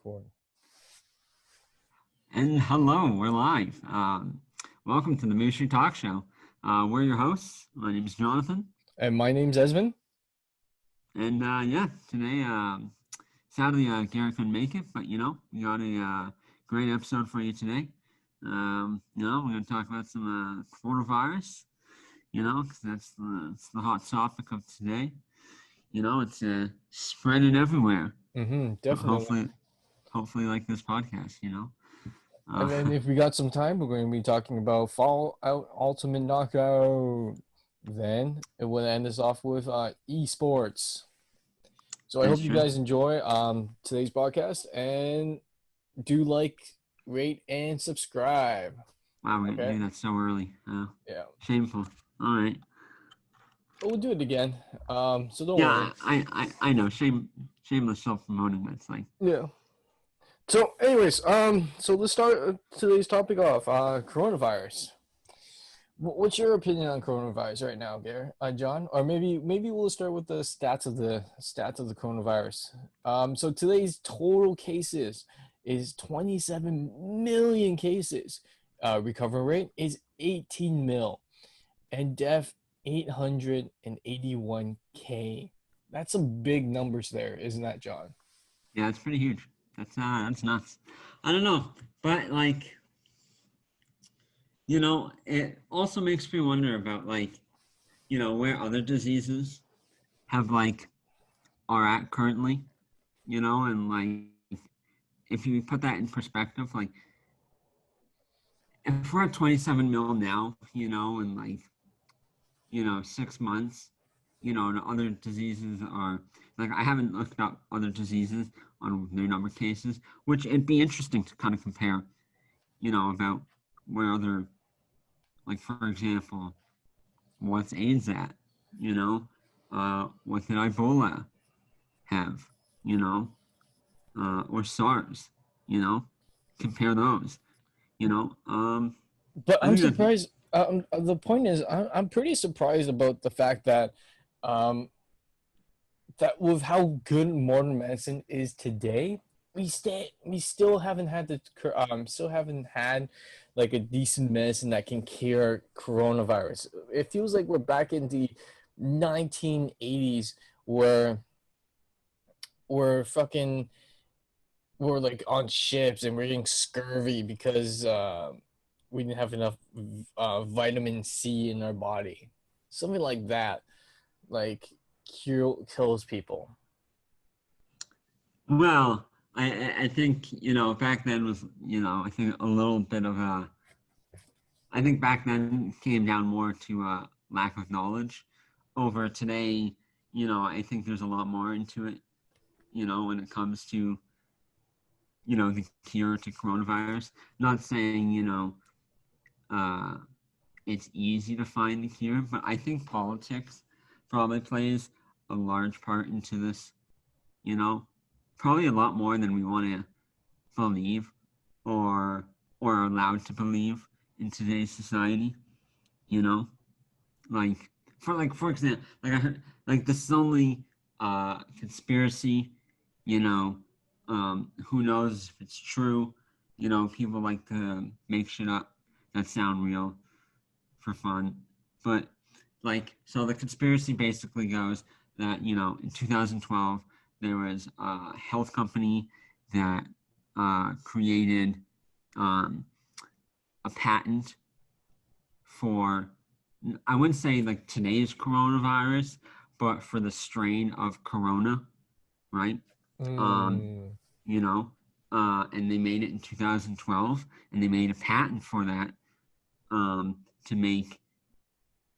record. And hello, we're live. Welcome to the Moo Shu Talk Show. We're your hosts. My name is Jonathan. And my name's Esmond. And today, sadly, Garrett couldn't make it, but we got a great episode for you today. We're going to talk about some coronavirus, because that's the hot topic of today. It's spreading everywhere. Definitely. Hopefully, like this podcast, And then if we got some time, we're going to be talking about Fallout Ultimate Knockout. Then it will end us off with esports. So I hope you guys enjoy today's podcast and do like, rate, and subscribe. Wow, we're going to do that so early. Yeah. Shameful. All right. But we'll do it again. So don't worry. Yeah, I know. Shameless self-promoting. That's like. Yeah. So, anyways, so let's start today's topic off. Coronavirus. What's your opinion on coronavirus right now, John? Or maybe we'll start with the stats of the coronavirus. So today's total cases is 27 million cases. Recovery rate is 18 mil, and death 881K. That's some big numbers there, isn't that, John? Yeah, it's pretty huge. That's nuts. I don't know, but it also makes me wonder about where other diseases have are at currently, and if you put that in perspective, if we're at 27 mil now, in 6 months, and other diseases are I haven't looked up other diseases on their number of cases, which it'd be interesting to kind of compare, about where other, for example, what's AIDS at, what did Ebola have, or SARS, compare those, But I'm surprised. The point is, I'm pretty surprised about the fact that, that with how good modern medicine is today, we still haven't had a decent medicine that can cure coronavirus. It feels like we're back in the 1980s where we're on ships and we're getting scurvy because we didn't have enough vitamin C in our body. Something like that, kills people. Well, I think, back then was, I think a little bit of I think back then came down more to lack of knowledge. Over today, I think there's a lot more into it, when it comes to, the cure to coronavirus. Not saying, it's easy to find the cure, but I think politics probably plays a large part into this, probably a lot more than we want to believe or are allowed to believe in today's society, for example, I heard, this is only conspiracy, who knows if it's true, people like to make shit up that sound real for fun, but so the conspiracy basically goes that, in 2012, there was a health company that created a patent for, I wouldn't say today's coronavirus, but for the strain of corona, right? And they made it in 2012, and they made a patent for that to make,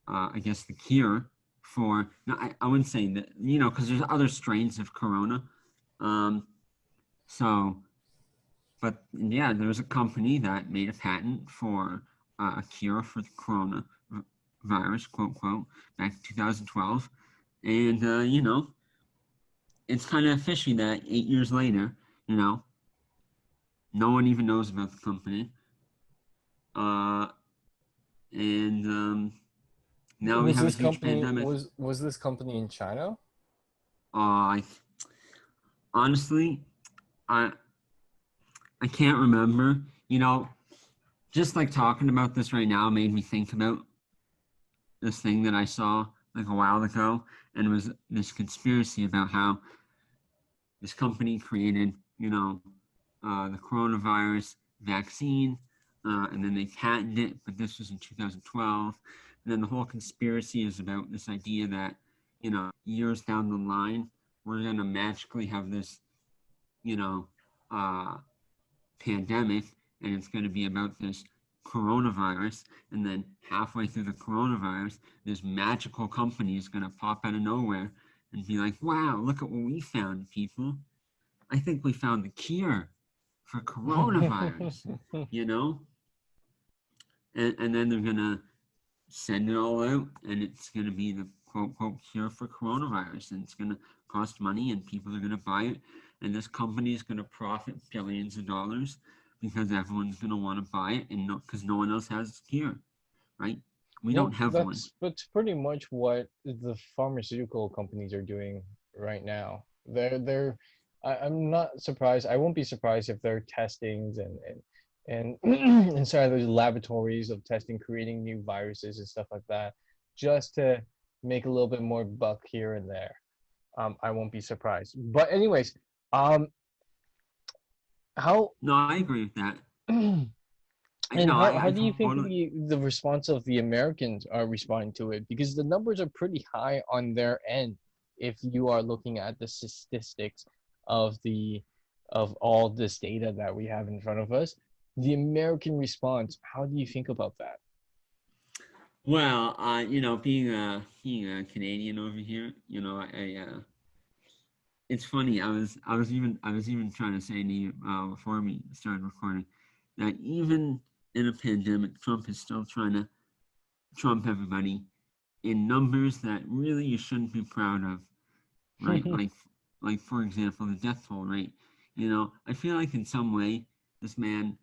I guess, the cure for, no, I wouldn't say that, because there's other strains of corona. But yeah, there was a company that made a patent for a cure for the coronavirus, quote, quote, back in 2012. And, it's kind of fishy that 8 years later, no one even knows about the company. Now we have a huge pandemic. Was this company in China? Honestly, I can't remember. You know, just like talking about this right now made me think about this thing that I saw like a while ago, and it was this conspiracy about how this company created, the coronavirus vaccine, and then they patented it, but this was in 2012. And then the whole conspiracy is about this idea that, years down the line, we're going to magically have this, you know, uh, pandemic, and it's going to be about this coronavirus. And then halfway through the coronavirus, this magical company is going to pop out of nowhere and be like, wow, look at what we found, people. I think we found the cure for coronavirus, you know? And then they're going to send it all out, and it's going to be the quote, quote, cure for coronavirus. And it's going to cost money, and people are going to buy it. And this company is going to profit billions of dollars because everyone's going to want to buy it, and because no one else has a cure, right? We don't Well, have one. that's pretty much what the pharmaceutical companies are doing right now. I'm not surprised. I won't be surprised if they're testings and inside those laboratories of testing, creating new viruses and stuff like that, just to make a little bit more buck here and there. I won't be surprised. But anyways, how No, I agree with that. I and know, how I do you think totally. the response of the Americans are responding to it? Because the numbers are pretty high on their end if you are looking at the statistics of the of all this data that we have in front of us. The American response, how do you think about that? Well, being a Canadian over here, it's funny. I was even trying to say to you before we started recording that even in a pandemic, Trump is still trying to trump everybody in numbers that really you shouldn't be proud of, right? Like for example, the death toll rate. I feel like in some way this man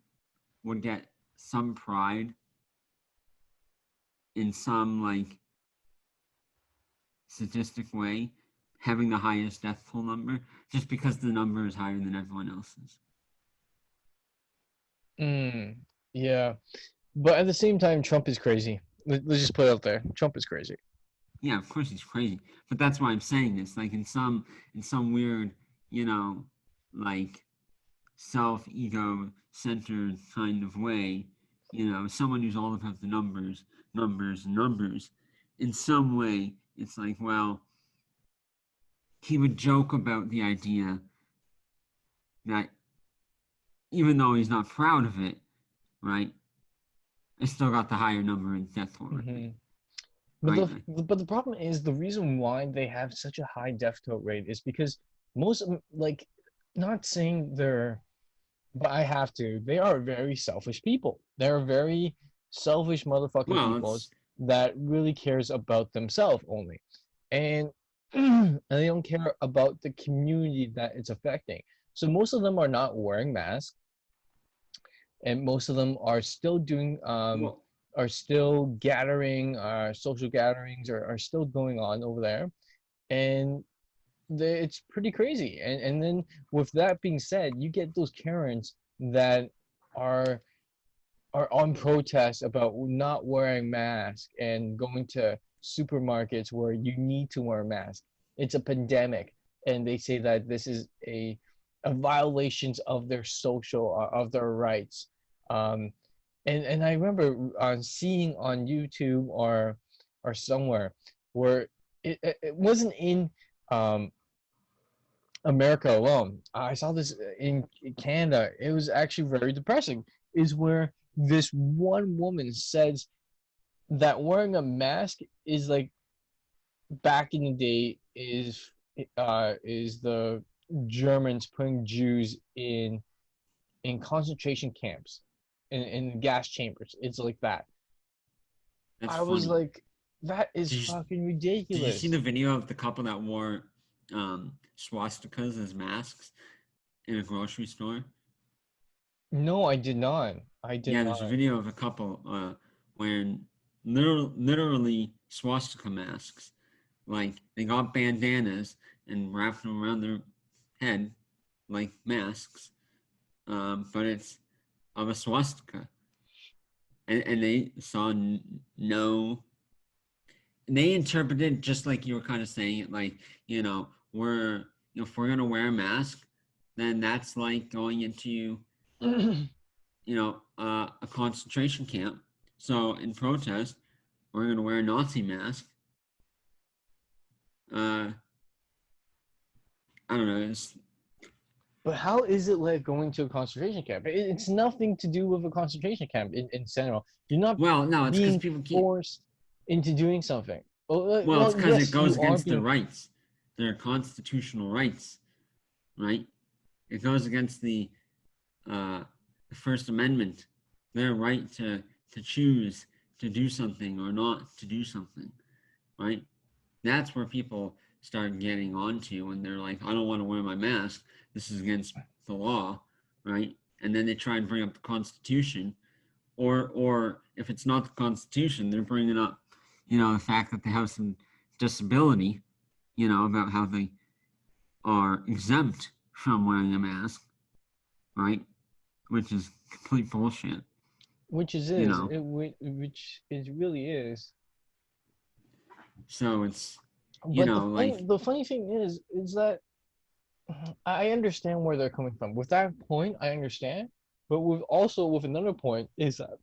would get some pride in some like sadistic way having the highest death toll number just because the number is higher than everyone else's. Mm, yeah, but at the same time, Trump is crazy. Let's just put it out there. Trump is crazy. Yeah, of course he's crazy, but that's why I'm saying this. Like in some weird, you know, like self ego centered kind of way, someone who's all about the numbers, numbers, numbers. In some way, it's like, well, he would joke about the idea that even though he's not proud of it, right? I still got the higher number in death toll rate, Hmm. But right? the problem is the reason why they have such a high death toll rate is because most of them, like, not saying they're, but I have to. They are very selfish people. They're very selfish motherfucking Well, peoples it's that really cares about themselves only, and and they don't care about the community that it's affecting. So most of them are not wearing masks, and most of them are still doing well, are still gathering social gatherings are still going on over there, and it's pretty crazy. And then with that being said, you get those Karens that are are on protest about not wearing masks and going to supermarkets where you need to wear a mask. It's a pandemic, and they say that this is a violations of their social of their rights. Um, and I remember seeing on YouTube or somewhere where it wasn't in um, America alone. I saw this in Canada. It was actually very depressing. Is where this one woman says that wearing a mask is like back in the day is the Germans putting Jews in concentration camps in gas chambers. It's like that. that's I was funny. like, that is Did you fucking did you see ridiculous. the video of the couple that wore swastikas as masks in a grocery store? No, I did not. I did Yeah, there's a not. video of a couple wearing literally swastika masks. Like they got bandanas and wrapped them around their head like masks, but it's of a swastika, and they saw no. They interpreted just like you were kind of saying it, like if we're gonna wear a mask, then that's like going into a concentration camp. So in protest, we're gonna wear a Nazi mask. I don't know. But how is it like going to a concentration camp? It's nothing to do with a concentration camp in general. You're not Well, no, it's because being people keep. forced into doing something. Well, it's because it Yes, goes you are against their being. rights, their constitutional rights, right? It goes against uh, the First Amendment, their right to choose to do something or not to do something, right? That's where people start getting onto when they're like, I don't want to wear my mask. This is against the law, right? And then they try and bring up the Constitution, or if it's not the Constitution, they're bringing up, the fact that they have some disability, about how they are exempt from wearing a mask, right? Which is complete bullshit, Which you know. which it really is. So it's, But like, the funny thing is that I understand where they're coming from. With that point, I understand. But with another point is that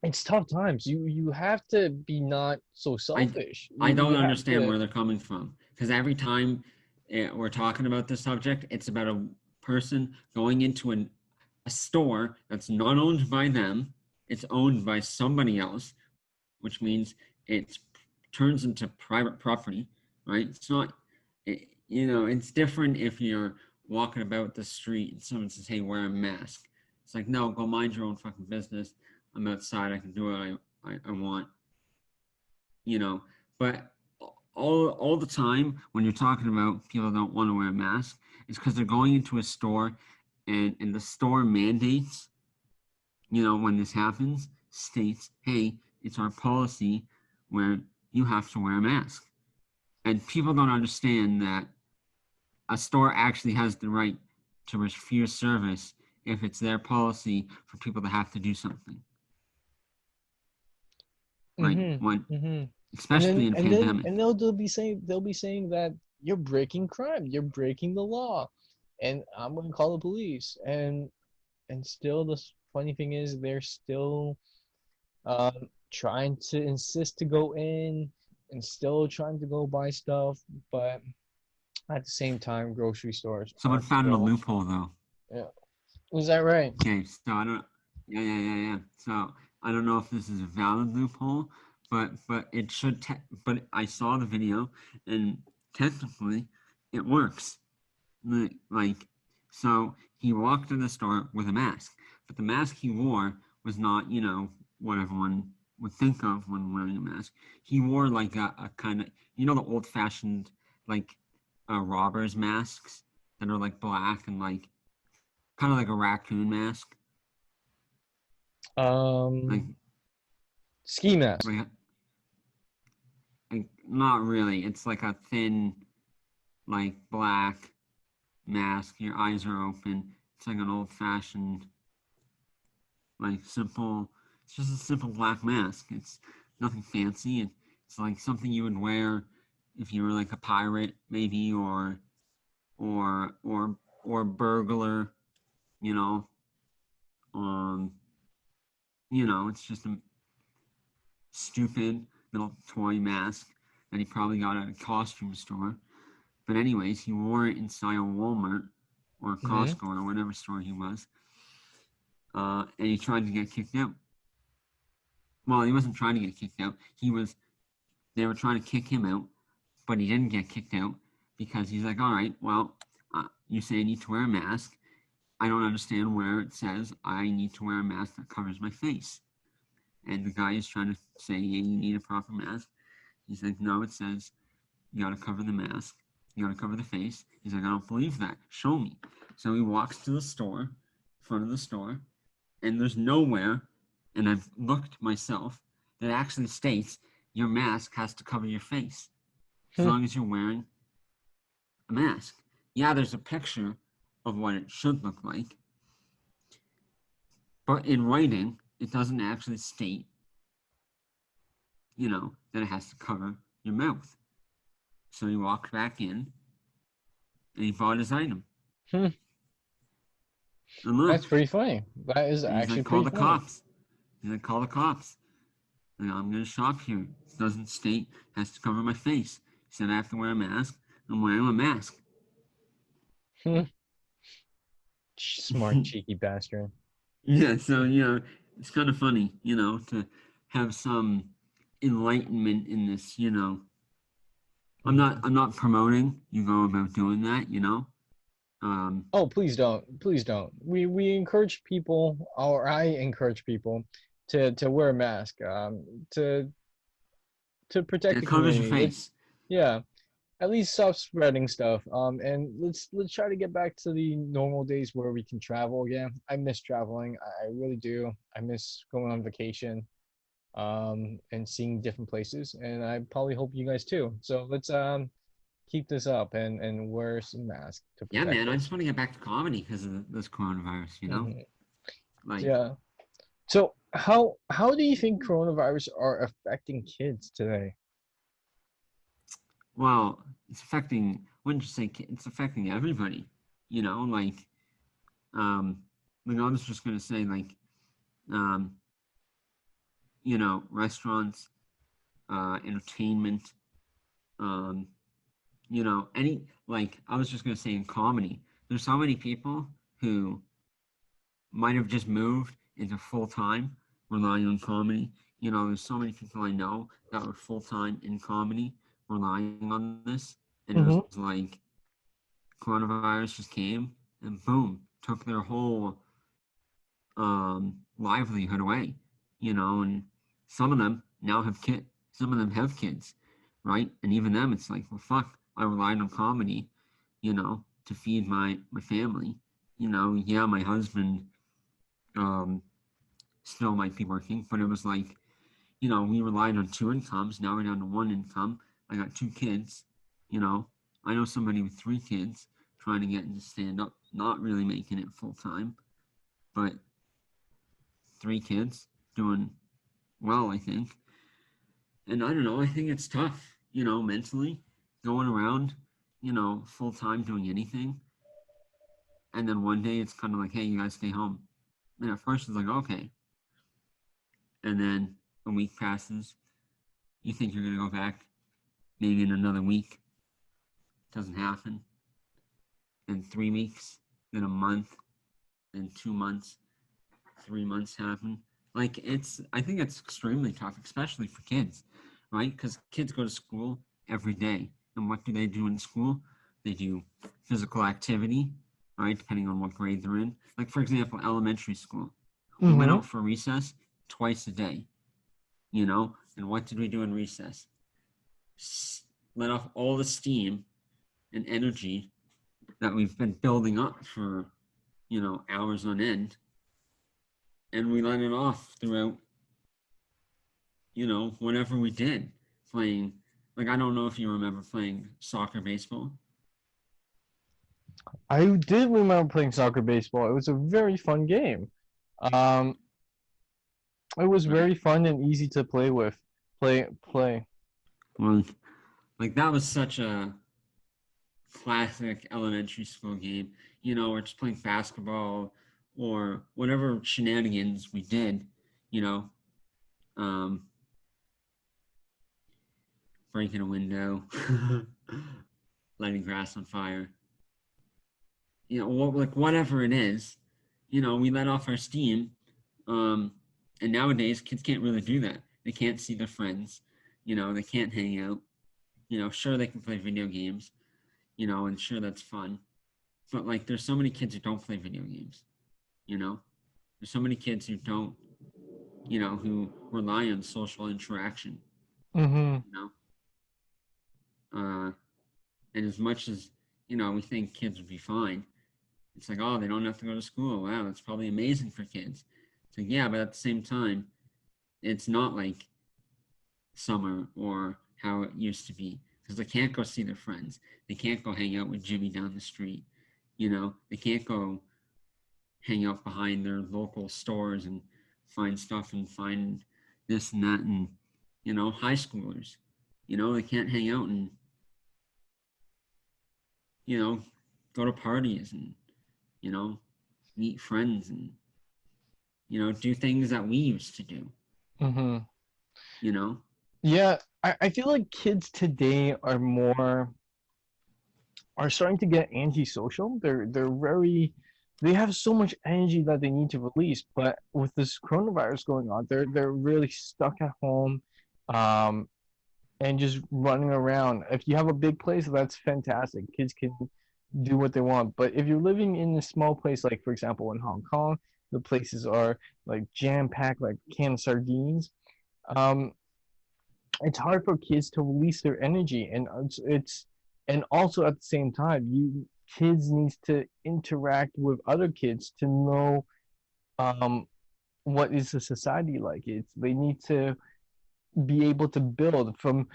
it's tough times. You have to be not so I selfish. I don't You have understand to. where they're coming from because every time we're talking about this subject, it's about a person going into a store that's not owned by them. It's owned by somebody else, which means it turns into private property, right? It's not, it's different if you're walking about the street and someone says, "Hey, wear a mask." It's like, no, go mind your own fucking business. I'm outside. I can do what I want, you know. But all the time when you're talking about people don't want to wear a mask, it's because they're going into a store, and the store mandates, when this happens, states, hey, it's our policy where you have to wear a mask. And people don't understand that a store actually has the right to refuse service if it's their policy for people to have to do something. Right? When Mm-hmm. especially in a pandemic. And they'll be saying that you're breaking crime, you're breaking the law, and I'm gonna call the police. And still, the funny thing is, they're still trying to insist to go in and still trying to go buy stuff, but at the same time, grocery stores Someone are found a still. loophole though. Yeah, was that right? Okay, so I don't. Yeah. So I don't know if this is a valid loophole, but it should. But I saw the video, and technically, it works. Like, so he walked in the store with a mask, but the mask he wore was not, what everyone would think of when wearing a mask. He wore like a kind of, the old-fashioned like robbers masks that are like black and like kind of like a raccoon mask, like Um, ski mask. like, like not really. It's like a thin, like black mask. Your eyes are open. It's like an old-fashioned, like simple. It's just a simple black mask. It's nothing fancy. It's like something you would wear if you were like a pirate, maybe, or or or burglar. You know, um, it's just a stupid little toy mask that he probably got at a costume store. But anyways, he wore it inside a Walmart or Mm-hmm. Costco or whatever store he was, and he tried to get kicked out. Well, he wasn't trying to get kicked out. They were trying to kick him out, but he didn't get kicked out because he's like, all right, well, you say I need to wear a mask. I don't understand where it says I need to wear a mask that covers my face. And the guy is trying to say, yeah, you need a proper mask. He's like, no, it says you got to cover the mask. You got to cover the face. He's like, I don't believe that. Show me. So he walks to the store, front of the store, and there's nowhere, and I've looked myself, that actually states your mask has to cover your face as long as you're wearing a mask. Yeah, there's a picture of what it should look like, But in writing, it doesn't actually state, that it has to cover your mouth. So he walked back in and he bought his item. Hmm. And look, That's pretty funny. That is and he's actually like, call pretty the funny. cops. He's like, call the cops. Like, I'm going to shop here. It doesn't state, has to cover my face. He said I have to wear a mask. I'm wearing a mask. Hmm. Smart, cheeky bastard. Yeah, so, it's kind of funny, to have some enlightenment in this, I'm not promoting you go about doing that, Oh, please don't. Please don't. We encourage people, or I encourage people to wear a mask, to protect it the covers your community. face. Yeah, at least stop spreading stuff. And let's try to get back to the normal days where we can travel again. I miss traveling. I really do. I miss going on vacation, and seeing different places. And I probably hope you guys too. So let's keep this up and wear some masks to Yeah, protect man, I us. just want to get back to comedy because of this coronavirus. Hmm. Like, Yeah. So how do you think coronavirus are affecting kids today? well, it's affecting, wouldn't you say, it's affecting everybody, like, um, I was just going to say, like, um, restaurants, entertainment, um, like, I was just going to say in comedy, there's so many people who might have just moved into full time relying on comedy. There's so many people I know that were full time in comedy relying on this. And it was Mm-hmm. like coronavirus just came and boom, took their whole livelihood away, and some of them now have kids, some of them have kids, right? And even them, it's like, well, fuck, I relied on comedy, to feed my family. Yeah, my husband um, still might be working, but it was like, we relied on two incomes. Now we're down to one income. I got two kids. You know, I know somebody with three kids trying to get into stand up, not really making it full time, but three kids doing well, I think. And I don't know, I think it's tough, mentally going around, full time doing anything. And then one day it's kind of like, hey, you guys stay home. And at first it's like, okay. And then a week passes. You think you're going to go back maybe in another week. Doesn't happen. Then 3 weeks, then a month, then 2 months, 3 months happen. Like I think it's extremely tough, especially for kids, right? Because kids go to school every day. And what do they do in school? They do physical activity, right? Depending on what grade they're in. Like, for example, elementary school. We went Mm-hmm. out for recess twice a day, And what did we do in recess? Let off all the steam and energy that we've been building up for, hours on end. And we let it off throughout, whatever we did. Playing, like, I don't know if you remember playing soccer, baseball. I did remember playing soccer baseball. It was a very fun game. Um, it was Right. very fun and easy to play with. Play. Well, like, that was such a classic elementary school game. We're just playing basketball or whatever shenanigans we did, you know, um, breaking a window, lighting grass on fire, like whatever it is, we let off our steam. Um, and nowadays, kids can't really do that. They can't see their friends, they can't hang out. Sure, they can play video games, and sure, that's fun. But like, there's so many kids who don't play video games, you know? There's so many kids who don't, who rely on social interaction, Mm-hmm. you know? And as much as, we think kids would be fine, it's like, oh, they don't have to go to school. Wow, that's probably amazing for kids. It's like, yeah, but at the same time, it's not like summer or how it used to be because they can't go see their friends. They can't go hang out with Jimmy down the street. They can't go hang out behind their local stores and find stuff and find this and that. And, high schoolers, they can't hang out and, you know, go to parties and, you know, meet friends and, do things that we used to do, Mm-hmm. you know? Yeah, I feel like kids today are starting to get antisocial. They have so much energy that they need to release, but with this coronavirus going on, they're really stuck at home, um, and just running around. If you have a big place, that's fantastic. Kids can do what they want. But if you're living in a small place, like for example in Hong Kong, the places are like jam packed like canned sardines. Um, it's hard for kids to release their energy, and it's and also at the same time, you kids needs to interact with other kids to know um what is the society like. It's they need to be able to build from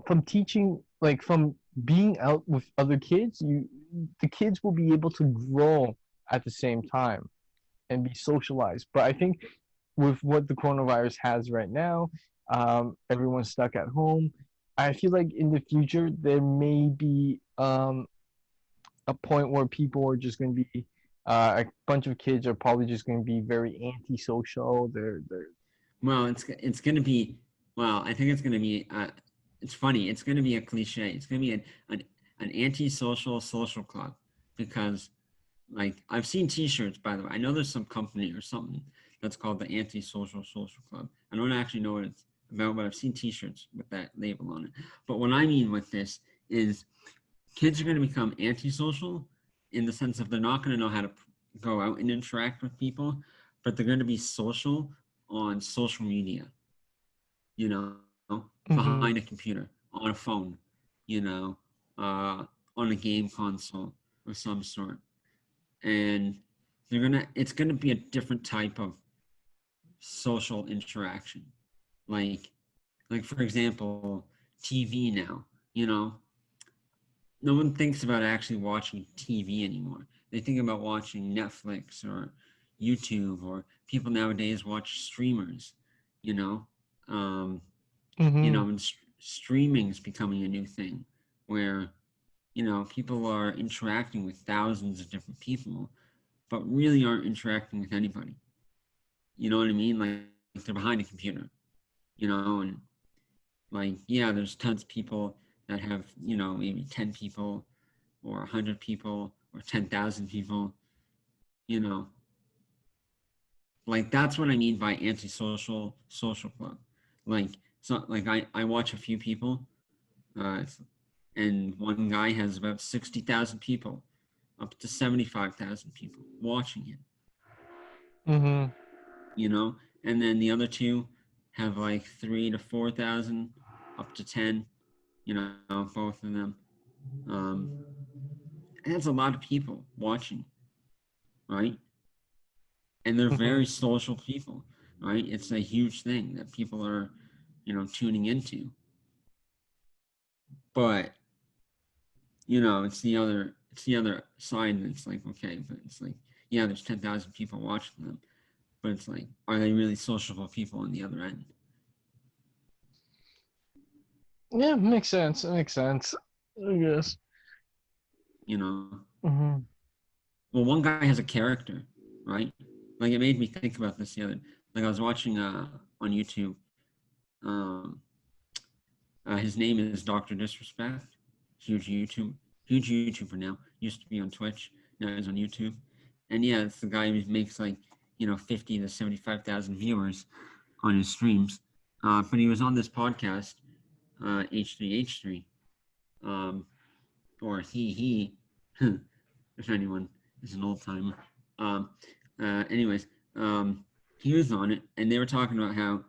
from teaching, like from being out with other kids. You The kids will be able to grow at the same time and be socialized. But I think with what the coronavirus has right now, everyone's stuck at home. I feel like in the future there may be a point where people are just going to be a bunch of kids are probably just going to be very antisocial. They're Well, it's gonna be. Well, I think it's gonna be. It's funny. It's gonna be a cliche. It's gonna be an antisocial social club because, like, I've seen T-shirts. By the way, I know there's some company or something that's called the antisocial social club. I don't actually know what it's about, but I've seen T-shirts with that label on it. But what I mean with this is, kids are gonna become antisocial in the sense of they're not gonna know how to go out and interact with people, but they're gonna be social on social media, you know, behind a mm-hmm, computer, on a phone, you know, on a game console of some sort. And it's gonna be a different type of social interaction. Like, for example, TV now, you know, no one thinks about actually watching TV anymore. They think about watching Netflix or YouTube, or people nowadays watch streamers, you know. Um, mm-hmm, and streaming is becoming a new thing where, people are interacting with thousands of different people, but really aren't interacting with anybody. You know what I mean? Like they're behind a computer, and like, yeah, there's tons of people that have, maybe 10 people or 100 people or 10,000 people, you know. Like that's what I mean by antisocial social club. Like, so like I watch a few people, uh, and one guy has about 60,000 people, up to 75,000 people watching it, mm-hmm. and then the other two have like 3 to 4,000, up to 10, both of them. Um, and that's a lot of people watching, right? And they're Mm-hmm. very social people, right? It's a huge thing that people are, tuning into. But it's the other side, and it's like, okay, but it's like, yeah, there's 10,000 people watching them, but it's like, are they really sociable people on the other end? Yeah, makes sense. It makes sense. I guess. You know, Mm-hmm. well, one guy has a character, right? Like it made me think about this the other. Like I was watching on YouTube. Um, his name is Doctor Disrespect. Huge YouTube, huge YouTuber now. Used to be on Twitch. Now he's on YouTube. And yeah, it's the guy who makes like 50 to 75,000 viewers on his streams. But he was on this podcast, H3H3, um, or he, if anyone is an old timer. Um, anyways, he was on it, and they were talking about how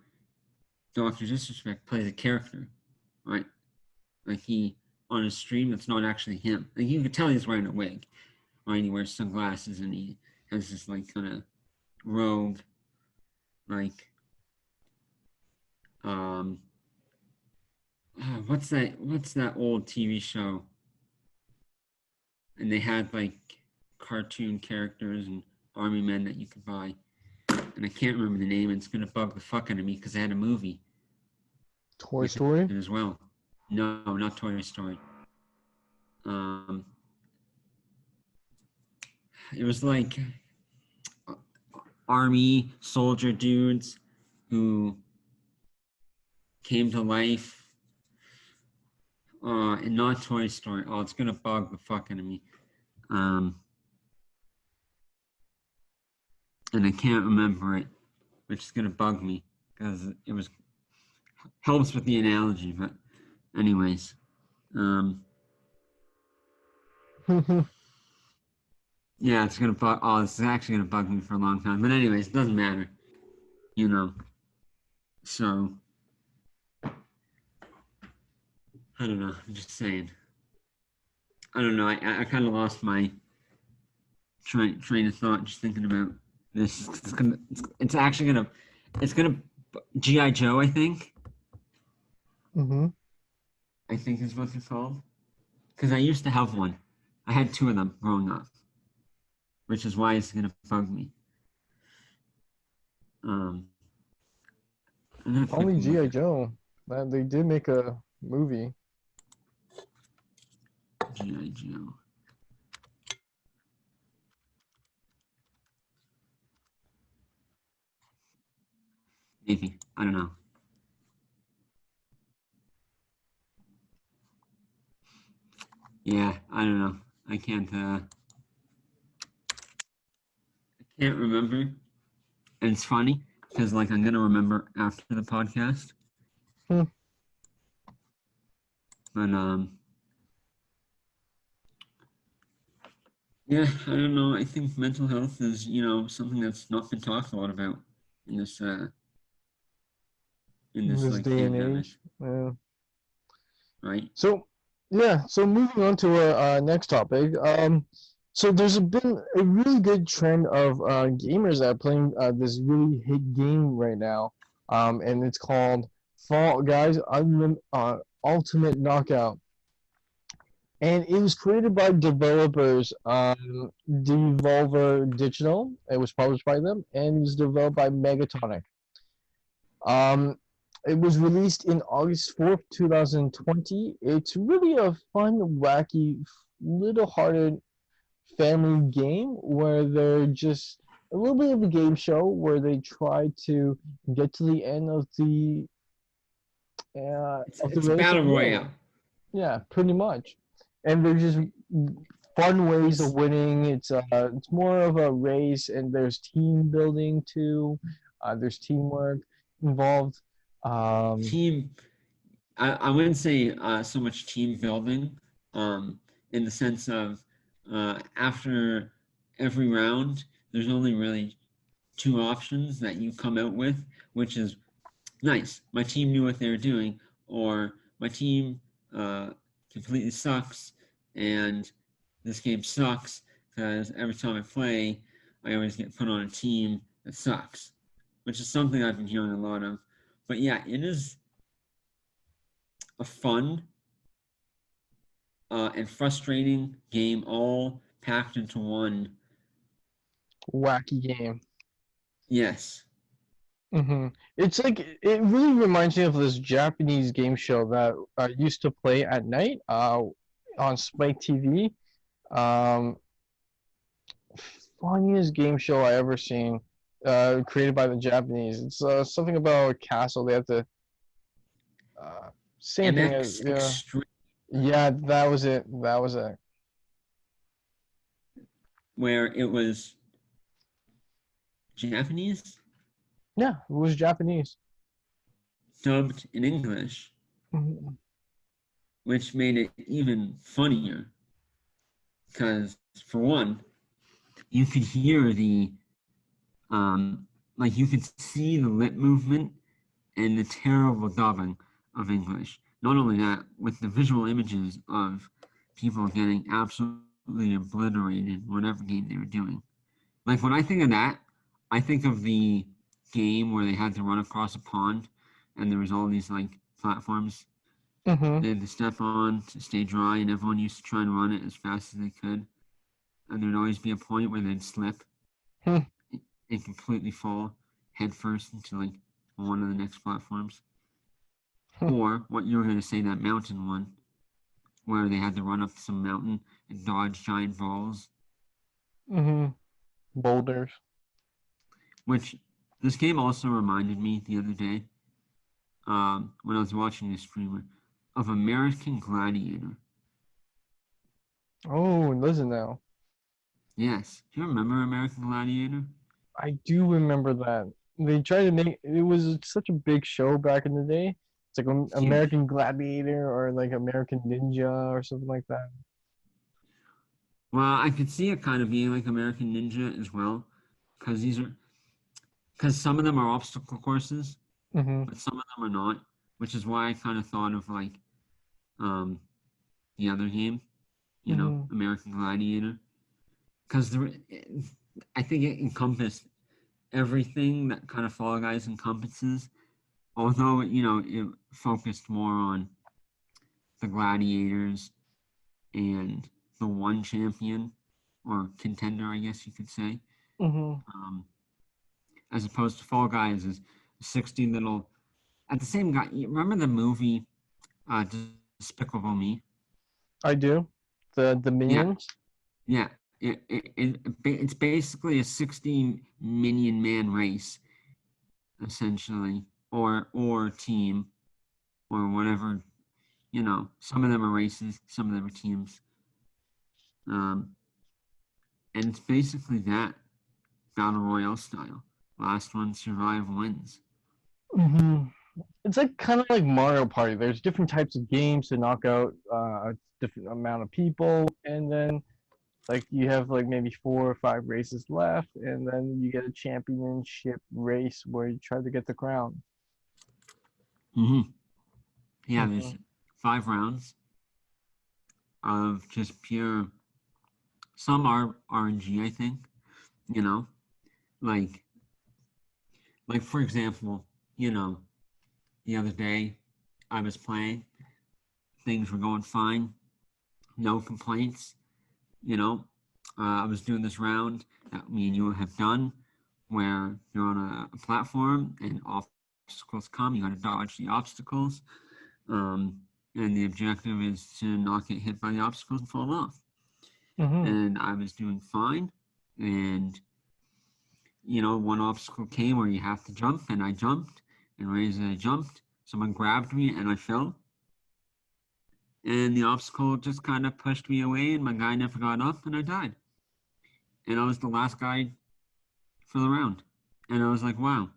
Doctor Disrespect plays a character, right? Like he on his stream, that's not actually him. Like you can tell he's wearing a wig, right? He wears sunglasses and he has this like kind of rogue, like um, what's that old TV show? And they had like cartoon characters and army men that you could buy. And I can't remember the name, and it's going to bug the fuck out of me because I had a movie. Toy Story? As well. No, not Toy Story. It was like army soldier dudes who came to life. And not Toy Story. Oh, it's gonna bug the fuck out of me. And I can't remember it, which is gonna bug me because it was helps with the analogy. But anyways, yeah, it's gonna bug. Oh, this is actually gonna bug me for a long time. But anyways, it doesn't matter, you know. So I don't know. I'm just saying. I don't know. I kind of lost my train of thought just thinking about this. It's actually gonna G.I. Joe. I think. I think is what it's called. Because I used to have one. I had 2 of them growing up, which is why it's gonna bug me. Only G.I. Joe. They did make a movie. G.I. Joe. Maybe. I don't know. Yeah, I don't know. I can't remember. And it's funny because like I'm gonna remember after the podcast. But yeah, I don't know. I think mental health is, something that's not been talked a lot about in this like day and pandemic. age. Yeah. Right. So moving on to our next topic. So there's been a really good trend of gamers that are playing this really hit game right now. And it's called Fall Guys Ultimate Knockout. And it was created by developers Devolver Digital. It was published by them, and it was developed by Megatonic. It was released in August 4th, 2020. It's really a fun, wacky, little-hearted family game where they're just a little bit of a game show where they try to get to the end of the it's battle royale. Yeah, pretty much. And there's just fun ways of winning. It's more of a race, and there's team building too. There's teamwork involved. Team. I wouldn't say so much team building, in the sense of after every round, there's only really 2 options that you come out with, which is nice. My team knew what they were doing, or my team completely sucks, and this game sucks because every time I play, I always get put on a team that sucks, which is something I've been hearing a lot of. But yeah, it is a fun and frustrating game all packed into one wacky game. Yes. It's like it really reminds me of this Japanese game show that I used to play at night on Spike TV. Funniest game show I ever seen, created by the Japanese. It's something about a castle. They have to same thing as yeah, that was it. Where it was Japanese? Yeah, it was Japanese. Dubbed in English, which made it even funnier. Because, for one, you could hear the, you could see the lip movement and the terrible dubbing of English. Not only that, with the visual images of people getting absolutely obliterated in whatever game they were doing. Like, when I think of that, I think of the game where they had to run across a pond and there was all these platforms they had to step on to stay dry, and everyone used to try and run it as fast as they could. and there'd always be a point where they'd slip Hmm. and completely fall headfirst into like one of the next platforms. Or what you were going to say, that mountain one, where they had to run up some mountain and dodge giant balls. Mm-hmm. Boulders. Which this game also reminded me the other day, when I was watching a streamer, of American Gladiator. Oh, listen now. Yes. Do you remember American Gladiator? I do remember that. They tried to make it was such a big show back in the day. It's like Huge. American Gladiator or like American Ninja or something like that. Well, I could see it kind of being like American Ninja as well, because because some of them are obstacle courses, Mm-hmm. but some of them are not, which is why I kind of thought of like um, the other game, Mm-hmm. American Gladiator, because I think it encompassed everything that kind of Fall Guys encompasses, although it focused more on the gladiators and the one champion or contender, I guess you could say, Mm-hmm. um, as opposed to Fall Guys is 60 little. At the same guy, you remember the movie Despicable Me? I do. The Yeah, minions. yeah. It's basically a 16 minion man race, essentially, or team, or whatever. Some of them are races, some of them are teams. Um, and it's basically that battle royale style. Last one survive wins. Mm-hmm. It's like kind of like Mario Party. There's different types of games to knock out a different amount of people, and then like you have like maybe 4 or 5 races left, and then you get a championship race where you try to get the crown. Mm-hmm. Yeah, Mm-hmm. there's 5 rounds of just pure. Some are RNG, I think. You know, like for example, you know, the other day I was playing, things were going fine, no complaints. You know, I was doing this round that me and you have done, where you're on a platform and obstacles come. You got to dodge the obstacles, um, and the objective is to not get hit by the obstacles and fall off. Mm-hmm. And I was doing fine, and one obstacle came where you have to jump, and I jumped, and right as I jumped, someone grabbed me, and I fell. And the obstacle just kind of pushed me away, and my guy never got up, and I died. And I was the last guy for the round. And I was like, wow,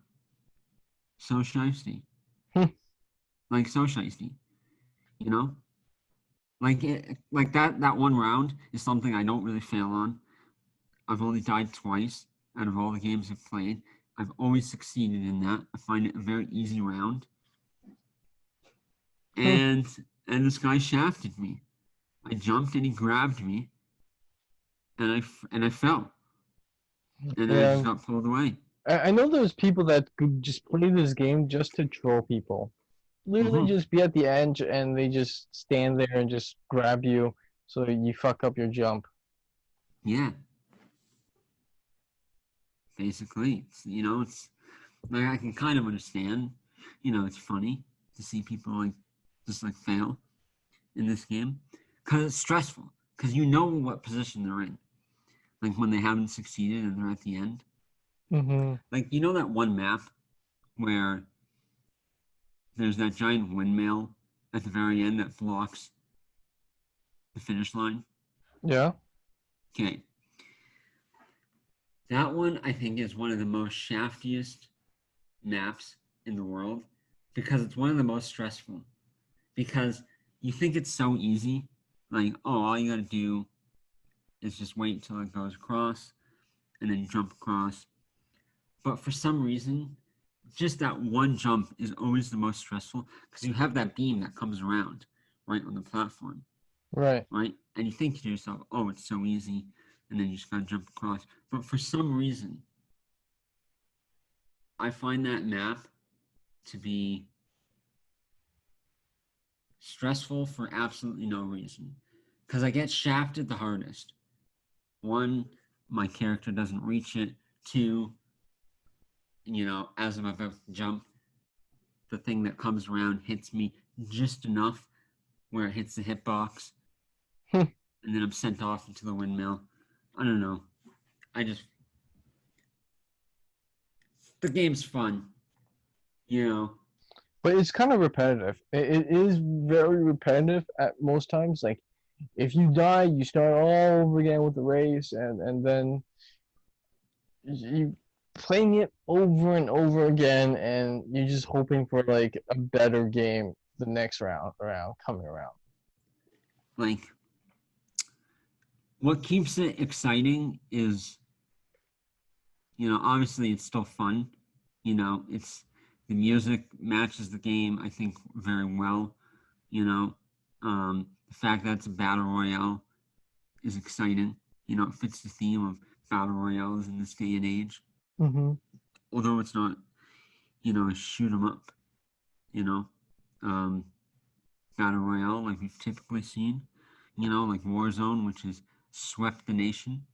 so shiesty. Like, so shiesty, you know? Like that one round is something I don't really fail on. I've only died twice out of all the games I've played. I've always succeeded in that. I find it a very easy round. And this guy shafted me. I jumped and he grabbed me, and I fell, and then I just Yeah, got pulled away. I know there's people that could just play this game just to troll people. Literally, Hmm. just be at the edge and they just stand there and just grab you so you fuck up your jump. Yeah, basically, it's like I can kind of understand. It's funny to see people like just like fail in this game because it's stressful because you know what position they're in. Like when they haven't succeeded and they're at the end. Mm-hmm. Like that one map where there's that giant windmill at the very end that blocks the finish line. Yeah. Okay, that one I think is one of the most shaftiest maps in the world because it's one of the most stressful. Because you think it's so easy, like, oh, all you gotta do is just wait until it goes across and then jump across. But for some reason, just that one jump is always the most stressful because you have that beam that comes around right on the platform, Right. right? And you think to yourself, oh, it's so easy, and then you just gotta jump across. But for some reason, I find that map to be stressful for absolutely no reason because I get shafted the hardest. one, my character doesn't reach it. Two, as I'm about to jump, the thing that comes around hits me just enough where it hits the hitbox, and then I'm sent off into the windmill. I don't know. The game's fun, But it's kind of repetitive. It is very repetitive at most times. Like, if you die, you start all over again with the race, and then you playing it over and over again, and you're just hoping for like a better game the next round coming around. Like, what keeps it exciting is, obviously it's still fun. It's the music matches the game, I think, very well. The fact that it's a battle royale is exciting. It fits the theme of battle royales in this day and age. Mm-hmm. Although it's not, a shoot 'em up, battle royale like we've typically seen. Like Warzone, which has swept the nation.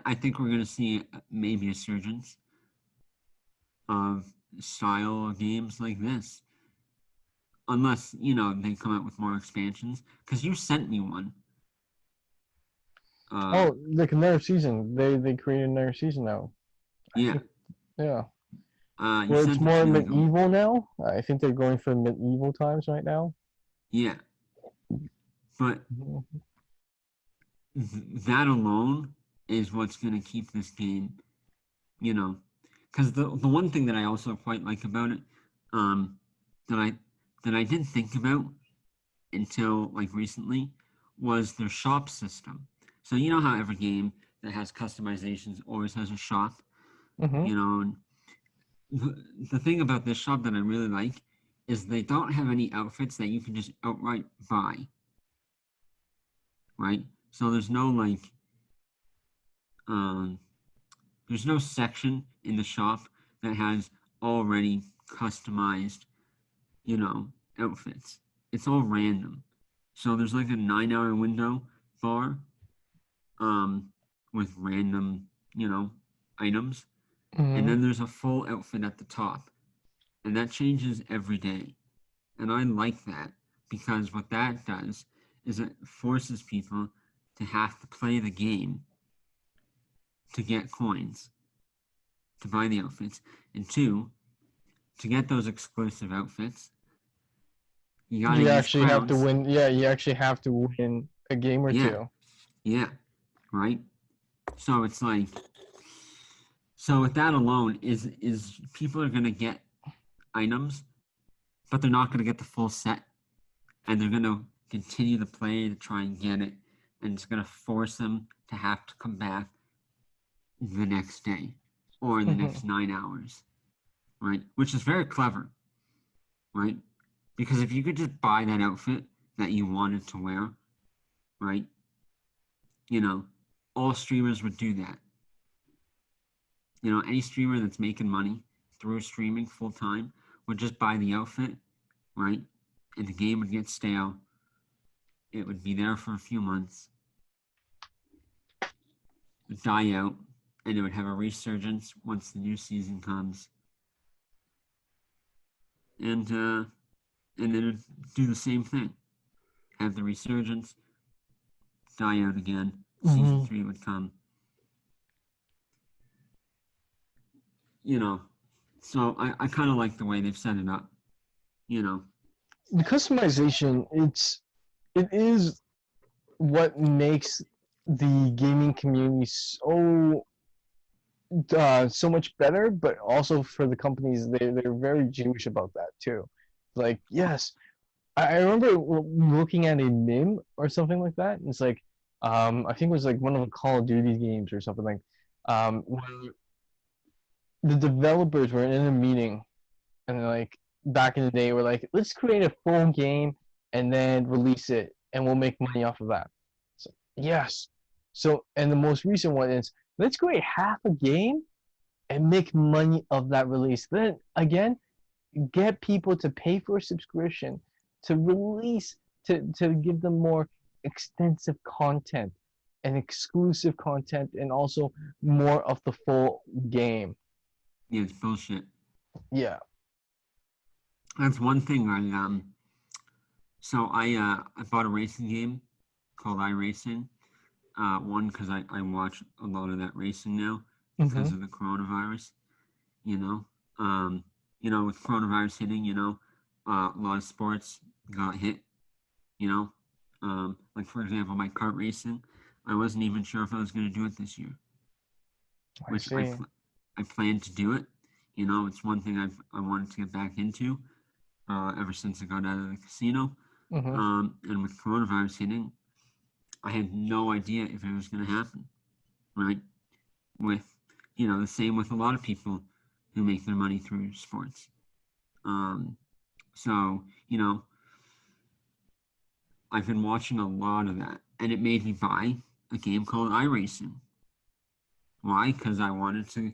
I think we're gonna see maybe a surgence of style of games like this, unless they come out with more expansions. Because you sent me one. Like another season. They created another season now. Yeah. Yeah. You Well, sent it's it more to me, like, medieval now. I think they're going for medieval times right now. yeah, but that alone is what's gonna keep this game, because the one thing that I also quite like about it, that I didn't think about until like recently, was their shop system. So you know how every game that has customizations always has a shop, Mm-hmm. and the thing about this shop that I really like is they don't have any outfits that you can just outright buy, right? So um, there's no section in the shop that has already customized, outfits. It's all random. So there's like a 9-hour window bar, with random, items. And Mm-hmm. then there's a full outfit at the top. And that changes every day. And I like that because what that does is it forces people to have to play the game to get coins, to buy the outfits. And two, to get those exclusive outfits, you gotta You use actually have to crowns. win. Yeah, you actually have to win a game or Yeah, two. yeah, right? So it's like, so with that alone, is people are gonna get items, but they're not gonna get the full set, and they're gonna continue to play to try and get it, and it's gonna force them to have to come back the next day or in the next 9 hours, right? Which is very clever, right? Because if you could just buy that outfit that you wanted to wear, right? All streamers would do that. Any streamer that's making money through streaming full time would just buy the outfit, right? And the game would get stale. It would be there for a few months, would die out, and it would have a resurgence once the new season comes. And then it'd do the same thing. Have the resurgence, die out again. Season 3 would come. So I kind of like the way they've set it up. The customization, it is what makes the gaming community so much better, but also for the companies, they're very Jewish about that too. Like, yes, I remember looking at a meme or something like that, and it's like, I think it was like one of the Call of Duty games or something like, where the developers were in a meeting, and like back in the day, were like, let's create a full game and then release it, and we'll make money off of that. So yes. So, and the most recent one is, let's create half a game and make money of that release. Then again, get people to pay for a subscription to release, to give them more extensive content and exclusive content and also more of the full game. Yeah, it's bullshit. Yeah. That's one thing so I bought a racing game called iRacing. One, because I watch a lot of that racing now because Mm-hmm. of the coronavirus. You know, with coronavirus hitting, a lot of sports got hit. You know, like for example, my kart racing, I wasn't even sure if I was going to do it this year, I which see. I planned to do it. It's one thing I wanted to get back into ever since I got out of the casino. Mm-hmm. And with coronavirus hitting, I had no idea if it was going to happen, right? With, the same with a lot of people who make their money through sports. Um, so, I've been watching a lot of that, and it made me buy a game called iRacing. Why? Because I wanted to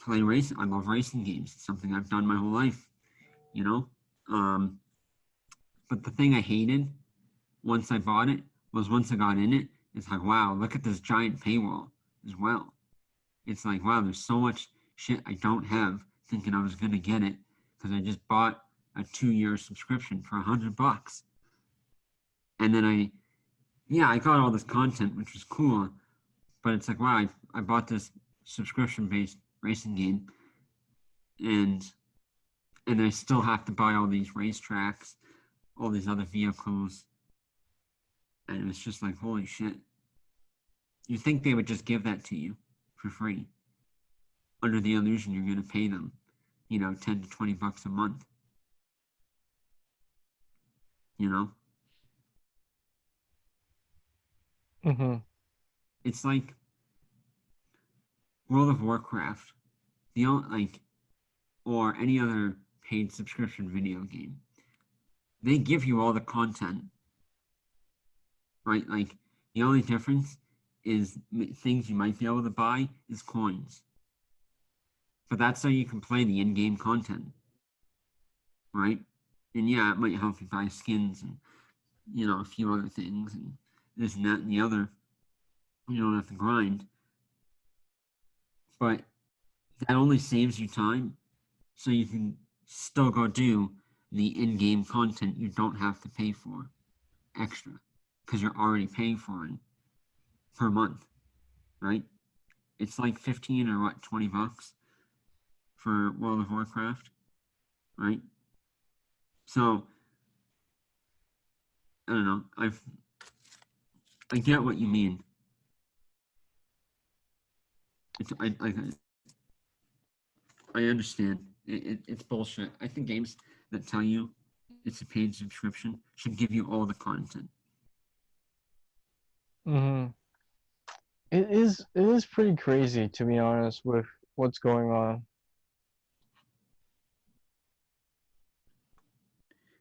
play racing. I love racing games. It's something I've done my whole life, you know? Um, but the thing I hated once I bought it was once I got in it, it's like, wow, look at this giant paywall as well. It's like, wow, there's so much shit I don't have thinking I was going to get it because I just bought a 2-year subscription for $100. And then I got all this content, which was cool, but it's like, wow, I bought this subscription-based racing game and I still have to buy all these racetracks, all these other vehicles. And it's just like, holy shit. You think they would just give that to you for free under the illusion you're going to pay them, 10 to 20 bucks a month, you know? Mm-hmm. It's like World of Warcraft, the only, or any other paid subscription video game. They give you all the content, right? Like, the only difference is things you might be able to buy is coins. But that's so you can play the in-game content, right? And yeah, it might help you buy skins and, a few other things and this and that and the other. You don't have to grind. But that only saves you time so you can still go do the in-game content you don't have to pay for extra because you're already paying for it per month, right? It's like 15 or what, 20 bucks for World of Warcraft, right? So I don't know. I get what you mean. I understand. It's bullshit. I think games that tell you it's a paid subscription should give you all the content. Mm-hmm. It is pretty crazy, to be honest, with what's going on.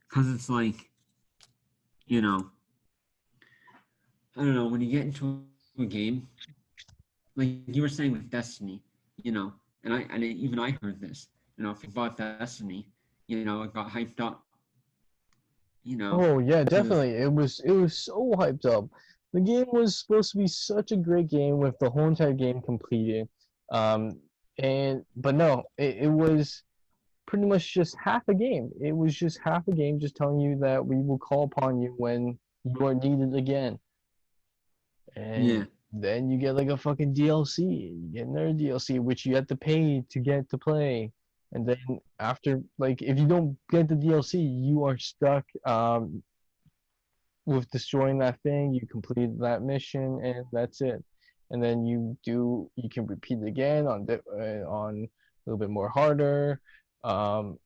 Because it's like, you know, I don't know, when you get into a game, like you were saying with Destiny, even I heard this, if you bought Destiny, it got hyped up, Oh yeah, to this. definitely. It was so hyped up. The game was supposed to be such a great game with the whole entire game completed. Um, but no, it was pretty much just half a game. It was just half a game, just telling you that we will call upon you when you are needed again. And Yeah, then you get like a fucking DLC. You get another DLC, which you have to pay to get to play. And then after, like, if you don't get the DLC, you are stuck with destroying that thing. You complete that mission, and that's it. And then you can repeat it again on a little bit more harder. Um,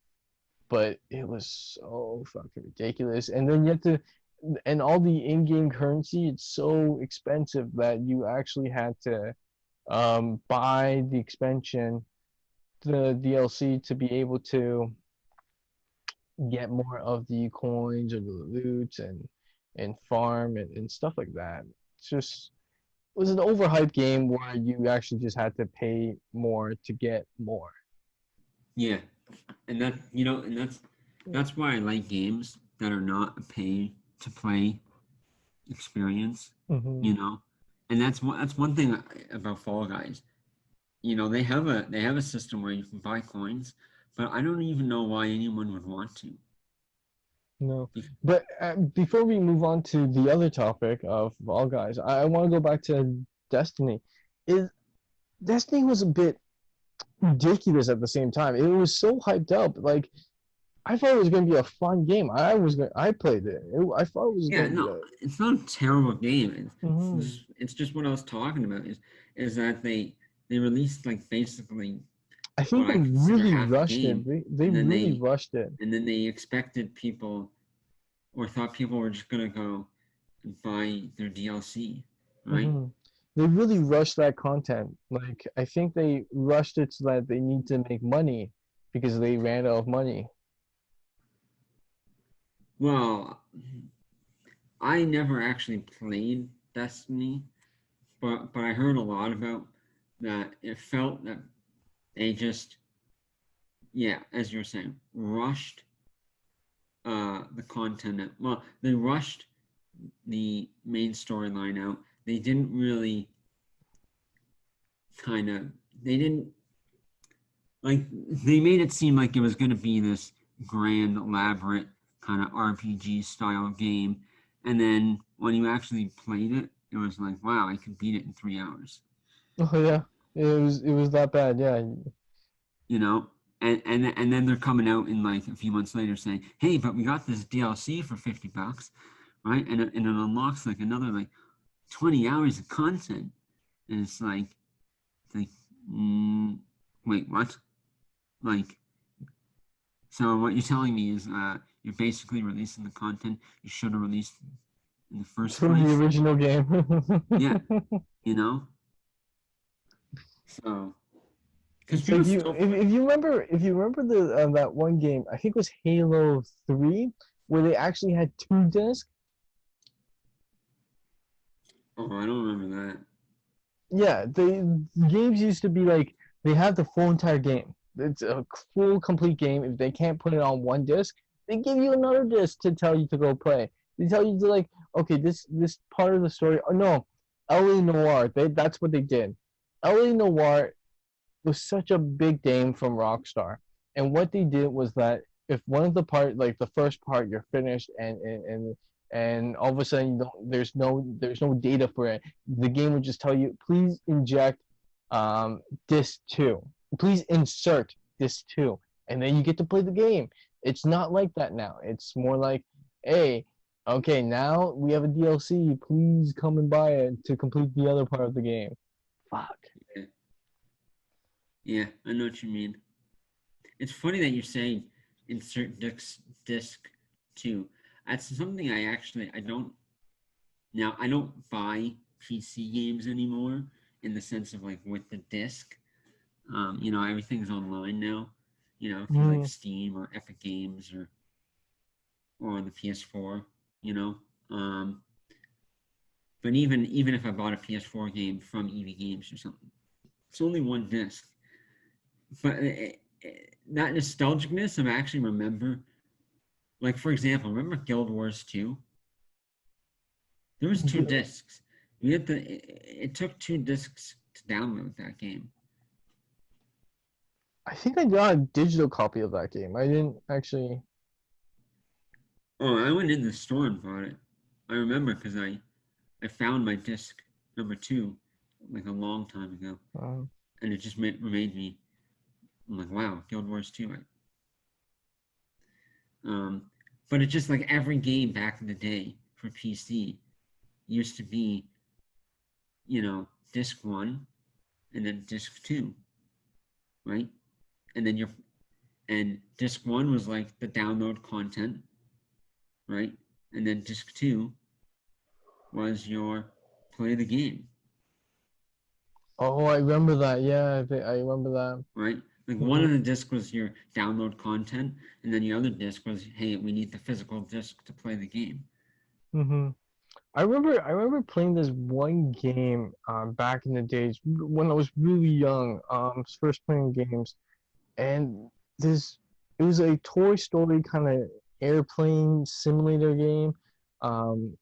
but it was so fucking ridiculous. And then you have to, and all the in-game currency, it's so expensive that you actually had to buy the expansion, the DLC, to be able to get more of the coins or the loot and farm and stuff like that. It's just it was an overhyped game where you actually just had to pay more to get more. yeah, and that's why I like games that are not a pay to play experience, Mm-hmm. you know, and that's one thing about Fall Guys. You know, they have a system where you can buy coins, but I don't even know why anyone would want to. No, but before we move on to the other topic of Fall Guys, I want to go back to Destiny. Is Destiny was a bit ridiculous at the same time. It was so hyped up. Like I thought it was going to be a fun game. I played it. I thought it was Yeah, going to be no, it's not a terrible game. hmm It's just what I was talking about is that they released like basically I what think they I consider really half a rushed it. game, They and then really rushed it. they expected people or thought people were just gonna go and buy their DLC, right? hmm They really rushed that content. Like I think they rushed it so that they need to make money because they ran out of money. Well, I never actually played Destiny, but I heard a lot about that. It felt that they just, yeah, as you were saying, rushed the content. Well, they rushed the main storyline out. They didn't really kind of they didn't like they made it seem like it was going to be this grand, elaborate kind of RPG style game, and then when you actually played it, it was like, wow, I could beat it in 3 hours. Oh yeah, it was that bad. Yeah. You know, and then they're coming out in like a few months later saying, hey, but we got this DLC for $50, right? And it unlocks like another like 20 hours of content, and it's like, wait, what? Like, so what you're telling me is you're basically releasing the content you should have released in the first From the place. original game. Yeah, you know. So, because It's people like you still play. if you remember the that one game, I think it was Halo 3, where they actually had two discs. Oh, I don't remember that. Yeah, games used to be like they have the full entire game. It's a full complete game. If they can't put it on one disc, they give you another disc to tell you to go play. They tell you to like, okay, this part of the story. Oh no, LA Noir. That's what they did. LA Noir was such a big name from Rockstar. And what they did was that if one of the part, like the first part, you're finished and all of a sudden you don't, there's no data for it, the game would just tell you, please inject disc two, please insert disc two, and then you get to play the game. It's not like that now. It's more like, hey, okay, now we have a DLC. Please come and buy it to complete the other part of the game. Fuck. Yeah, yeah, I know what you mean. It's funny that you're saying insert disc two. That's something I don't now. I don't buy PC games anymore in the sense of like with the disc. You know, everything's online now. You know, through like Mm, Steam or Epic Games or on the PS4. You know, but even if I bought a PS4 game from EV Games or something, it's only one disc. But that nostalgicness of actually remember, like for example, remember Guild Wars 2? There was two discs. We had to. It took two discs to download that game. I think I got a digital copy of that game. I didn't actually. Oh, I went in the store and bought it. I remember because I found my disc number two like a long time ago, Uh, and it just made me. I'm like, wow, Guild Wars 2. Um, but it's just like every game back in the day for PC used to be, you know, disc one and then disc two, right? And then and disc one was like the download content, right? And then disc two was your play the game, oh, I remember that. Yeah, I remember that. right? Like one hmm of the discs was your download content, and then the other disc was, hey, we need the physical disc to play the game. hmm I remember playing this one game back in the days when I was really young. First playing games, and this it was a Toy Story kind of airplane simulator game. Um,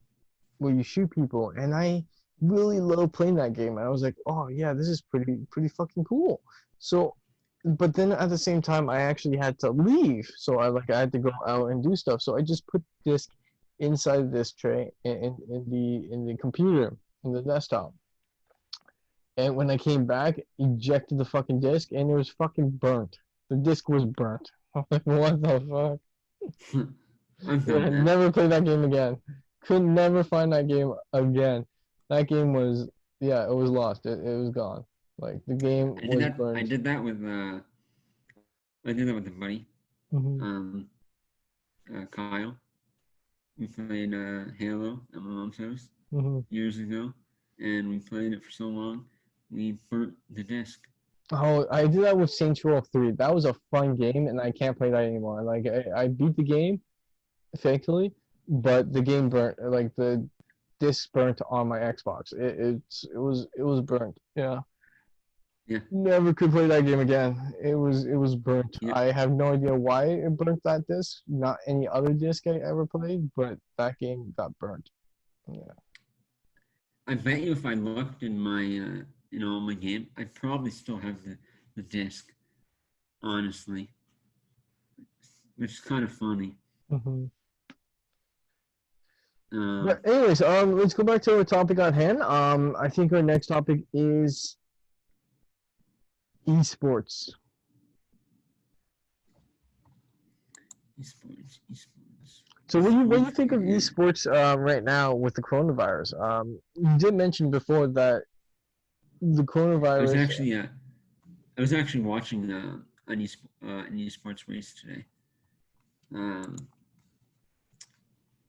where you shoot people, and I really love playing that game. And I was like, oh yeah, this is pretty fucking cool. So, but then at the same time, I actually had to leave, so I had to go out and do stuff. So I just put disc inside this tray in the computer in the desktop. And when I came back, ejected the fucking disc, and it was fucking burnt. The disc was burnt. I'm like, what the fuck? I've Yeah, done that. never play that game again. Could never find that game again. That game was, yeah, it was lost. It was gone. Like the game was burned. I did that with a buddy, Mm-hmm. Kyle. We played Halo at my mom's house Mm-hmm. years ago, and we played it for so long, we burnt the disc. Oh, I did that with Saints Row 3. That was a fun game, and I can't play that anymore. Like I beat the game, thankfully, but the game burnt. Like the disc burnt on my Xbox. It was burnt. Yeah. Yeah. Never could play that game again. It was burnt. Yeah. I have no idea why it burnt that disc. Not any other disc I ever played, but that game got burnt. Yeah. I bet you if I looked in my my game, I'd probably still have the disc, honestly, which is kind of funny. Mm-hmm. But anyways, let's go back to our topic at hand. I think our next topic is esports. Esports. So what do you think of esports right now with the coronavirus? You did mention before that the coronavirus. I was actually watching an esports race today.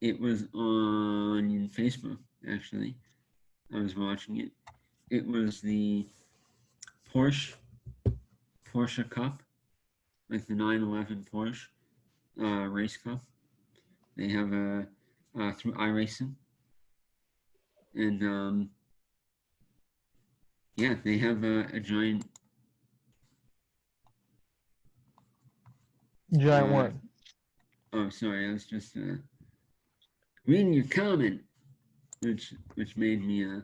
It was on Facebook, actually. I was watching it. It was the Porsche Cup, like the 911 Porsche race cup. They have through iRacing, and yeah, they have a giant One. Oh, sorry, I was just reading your comment, which made me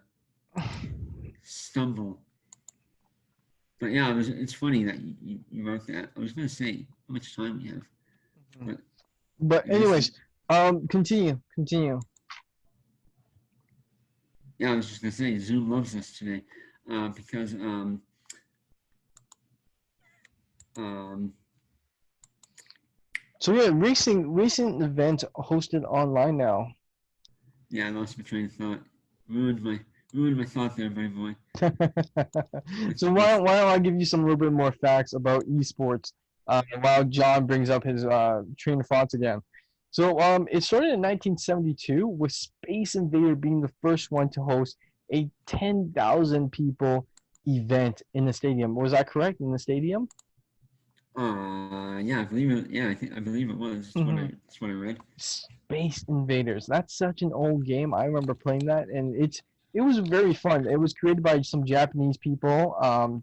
stumble. But yeah, it's funny that you wrote that. I was gonna say how much time we have, but anyways, continue. Yeah, I was just gonna say Zoom loves us today, because So yeah, recent event hosted online now. Yeah, I lost my train of thought. Ruined my thought there, my boy. So why don't I give you some little bit more facts about esports while John brings up his train of thoughts again. So it started in 1972 with Space Invader being the first one to host a 10,000 people event in the stadium. Was that correct? In the stadium? Yeah, I believe it. Yeah, I believe it was. That's what I read. Space Invaders. That's such an old game. I remember playing that, and it was very fun. It was created by some Japanese people.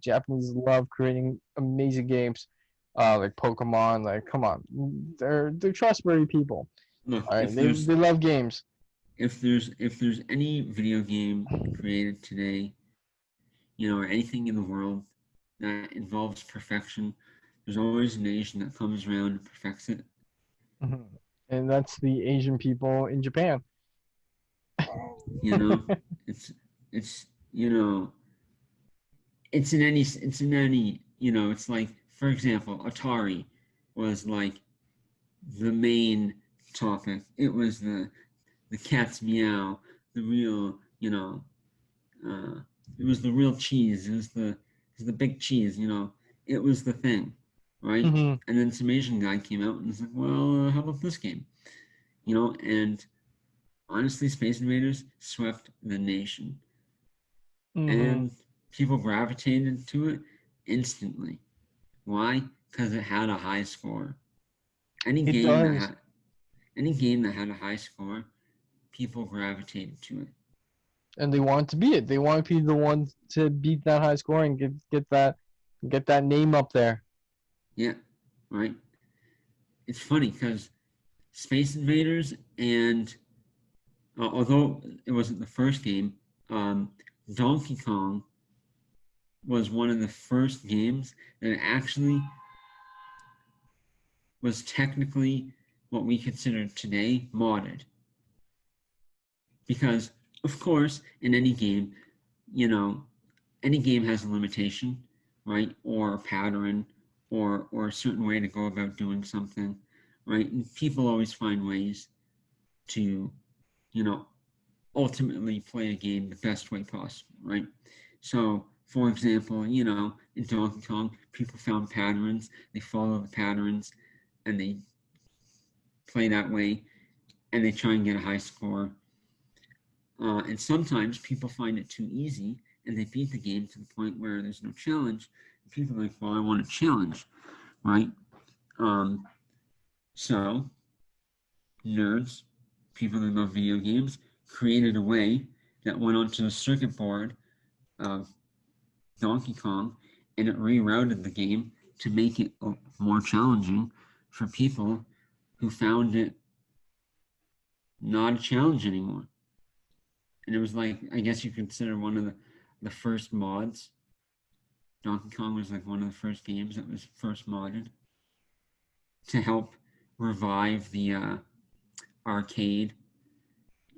Japanese love creating amazing games, like Pokemon. Like, come on, they're trustworthy people. Look, All right, they love games. If there's any video game created today, or anything in the world that involves perfection, there's always an Asian that comes around and perfects it. Mm-hmm. And that's the Asian people in Japan. It's in any, it's like, for example, Atari was like the main topic. It was the cat's meow, the real, it was the real cheese. It was the big cheese, it was the thing, right? Mm-hmm. And then some Asian guy came out and was like, well, how about this game? And honestly, Space Invaders swept the nation. Mm-hmm. And people gravitated to it instantly. Why? Because it had a high score. Any game that had a high score, people gravitated to it. And they wanted to be it. They wanted to be the one to beat that high score and get that name up there. Yeah, right. It's funny because Space Invaders and although it wasn't the first game, Donkey Kong was one of the first games that actually was technically what we consider today modded. Because, of course, in any game, you know, any game has a limitation, right? Or a pattern, or a certain way to go about doing something, right? And people always find ways to, you know, ultimately play a game the best way possible, right? So, for example, you know, in Donkey Kong, people found patterns, they follow the patterns, and they play that way, and they try and get a high score. And sometimes people find it too easy, and they beat the game to the point where there's no challenge. And people are like, well, I want a challenge, right? Um, so, nerds, people that love video games, created a way that went onto the circuit board of Donkey Kong, and it rerouted the game to make it more challenging for people who found it not a challenge anymore. And it was like, I guess you consider one of the first mods. Donkey Kong was like one of the first games that was first modded to help revive the arcade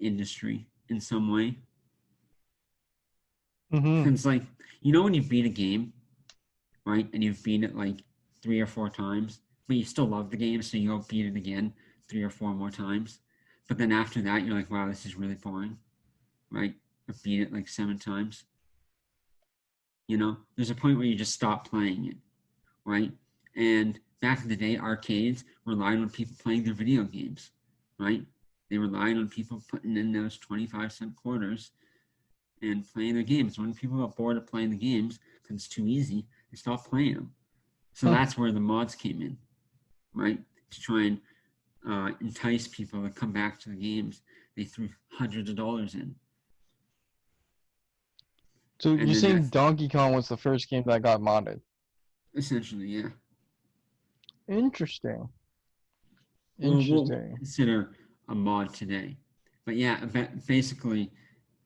industry in some way. Mm-hmm. It's like, you know, when you beat a game, right, and you've beat it like 3 or 4 times, but you still love the game, so you go beat it again 3 or 4 more times. But then after that, you're like, wow, this is really boring, right? I've beat it like 7 times. You know, there's a point where you just stop playing it, right? And back in the day, arcades relied on people playing their video games, right? They relied on people putting in those 25-cent quarters and playing their games. When people got bored of playing the games because it's too easy, they stopped playing them. So that's where the mods came in, right? To try and entice people to come back to the games. They threw hundreds of dollars in. So And you're then saying Donkey Kong was the first game that got modded? essentially, yeah. Interesting. Well, we'll Interesting. consider a mod today. But yeah, basically,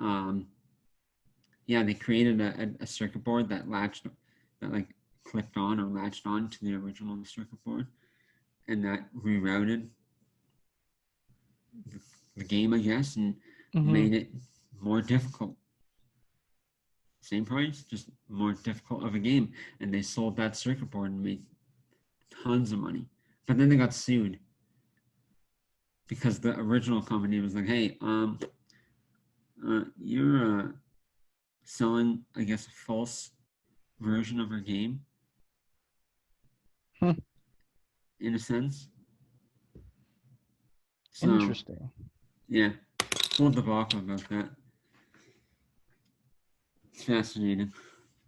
yeah, they created a circuit board that like clicked on or latched on to the original circuit board, and that rerouted the game, I guess, and Mm-hmm. made it more difficult. Same price, just more difficult of a game. And they sold that circuit board and made tons of money. But then they got sued because the original company was like, "Hey, you're selling, I guess, a false version of our game, in a sense." So Interesting. yeah, full debacle about that. It's fascinating.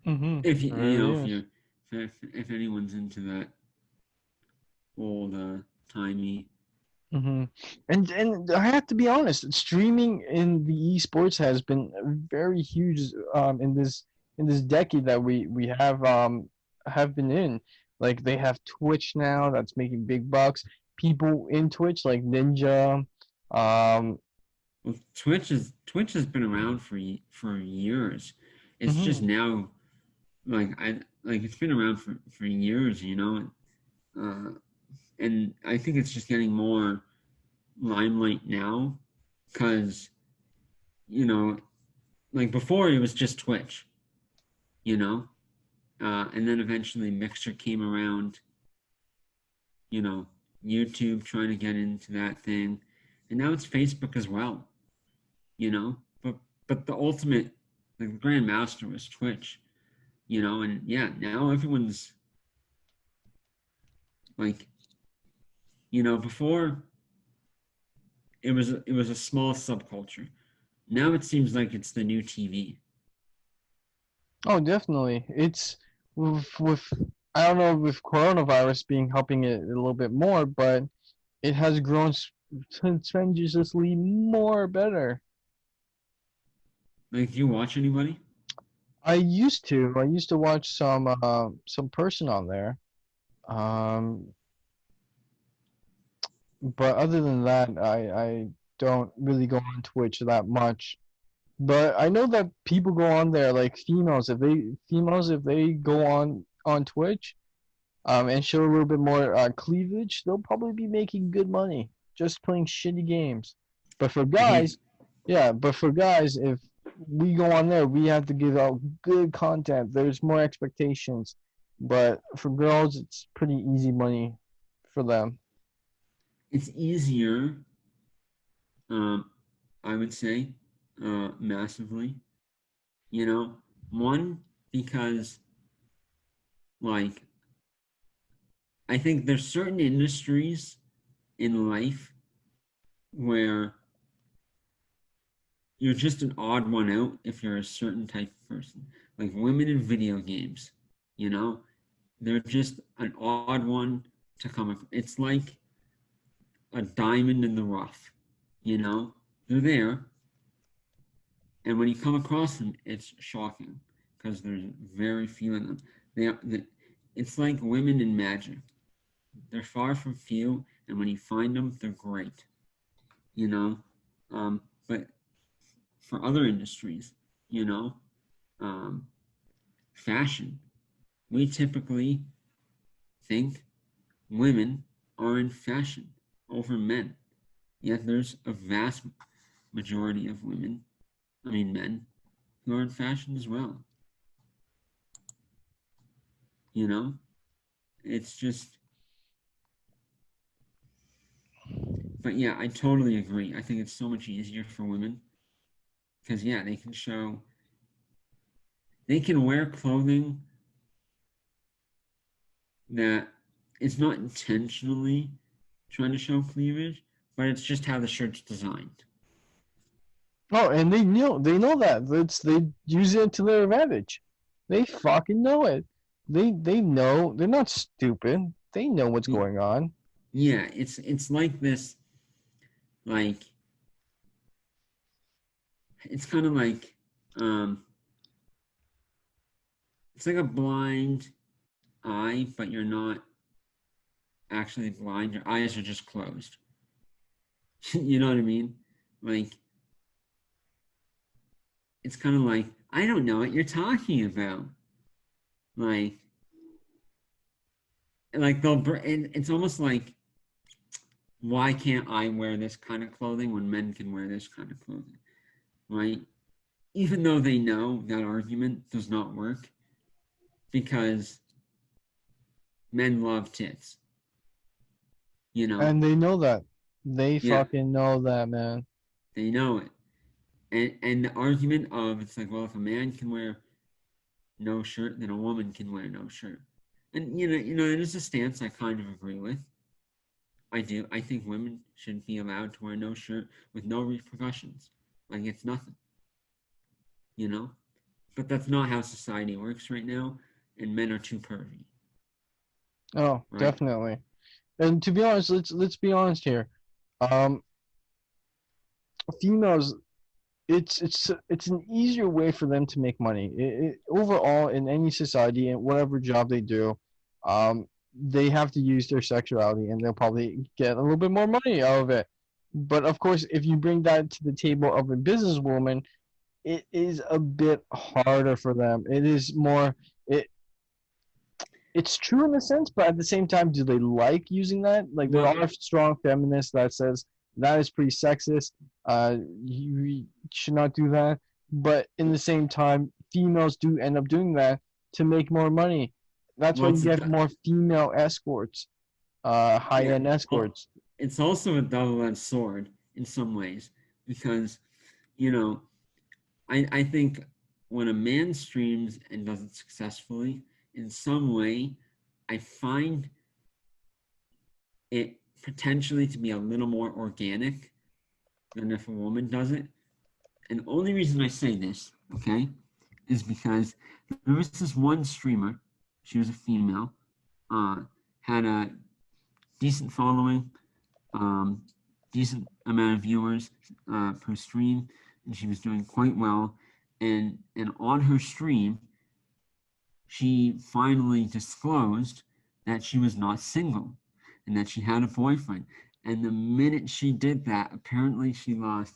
Mm-hmm. If you It you know really is. if anyone's into that old timey. Mm-hmm. And I have to be honest, streaming in the esports has been very huge in this decade that we have been in. Like they have Twitch now that's making big bucks. People in Twitch like Ninja, um, Well, Twitch has been around for years. It's just mhm. now like it's been around for years, you know, uh, and I think it's just getting more limelight now because you know, like before it was just Twitch, you know, and then eventually Mixer came around, you know, YouTube trying to get into that thing, and now it's Facebook as well, you know, but the ultimate, like the grand master was Twitch, you know, and yeah, now everyone's like, you know, before it was a small subculture. Now it seems like it's the new TV. Oh, definitely. It's with I don't know with coronavirus being helping it a little bit more, but it has grown tremendously more better. Like, do you watch anybody? I used to watch some person on there. Um, but other than that, don't really go on Twitch that much. But I know that people go on there, like females if they go on Twitch, and show a little bit more cleavage, they'll probably be making good money just playing shitty games. But for Hey, guys, yeah, but for guys, if we go on there, we have to give out good content. There's more expectations. But for girls, it's pretty easy money for them. it's easier, I would say, massively. You know, one, because, like, I think there's certain industries in life where you're just an odd one out if you're a certain type of person. Like women in video games, you know, they're just an odd one to come across. It's like a diamond in the rough, you know? They're there, and when you come across them, it's shocking because there's very few of them. It's like women in magic. They're far from few, and when you find them, they're great, you know? But for other industries, you know, um, fashion, we typically think women are in fashion over men. Yet there's a vast majority of men, who are in fashion as well. You know, it's just, but yeah, I totally agree. I think it's so much easier for women because, yeah, they can wear clothing that is not intentionally trying to show cleavage, but it's just how the shirt's designed. Oh, and they know that. They use it to their advantage. They fucking know it. They know they're not stupid. They know what's going on. Yeah, it's like this, like it's kind of like it's like a blind eye, but you're not actually blind. Your eyes are just closed. You know what I mean? Like it's kind of like I don't know what you're talking about. Like it's almost like why can't I wear this kind of clothing when men can wear this kind of clothing, right? Even though they know that argument does not work because men love tits, you know? And they know that. They Yeah, fucking know that, man. they know it. And the argument of it's like, well, if a man can wear no shirt, then a woman can wear no shirt. And it is a stance I kind of agree with. I do. I think women should be allowed to wear no shirt with no repercussions. Like it's nothing. You know? But that's not how society works right now, and men are too pervy, Oh, right? definitely. And to be honest, let's be honest here. Um, females, it's an easier way for them to make money. Overall, in any society and whatever job they do, they have to use their sexuality, and they'll probably get a little bit more money out of it. But of course, if you bring that to the table of a businesswoman, it is a bit harder for them. It is more it it's true in a sense, but at the same time, do they like using that? Like there Well, are strong feminists that says that is pretty sexist. You should not do that. But in the same time, females do end up doing that to make more money. That's why well, you get more female escorts, high yeah. end escorts. It's also a double-edged sword in some ways because, you know, I think when a man streams and does it successfully, in some way, I find it potentially to be a little more organic than if a woman does it. And the only reason I say this, okay, is because there was this one streamer, she was a female, uh, had a decent following, um, decent amount of viewers per stream, and she was doing quite well. And on her stream, she finally disclosed that she was not single and that she had a boyfriend. And the minute she did that, apparently she lost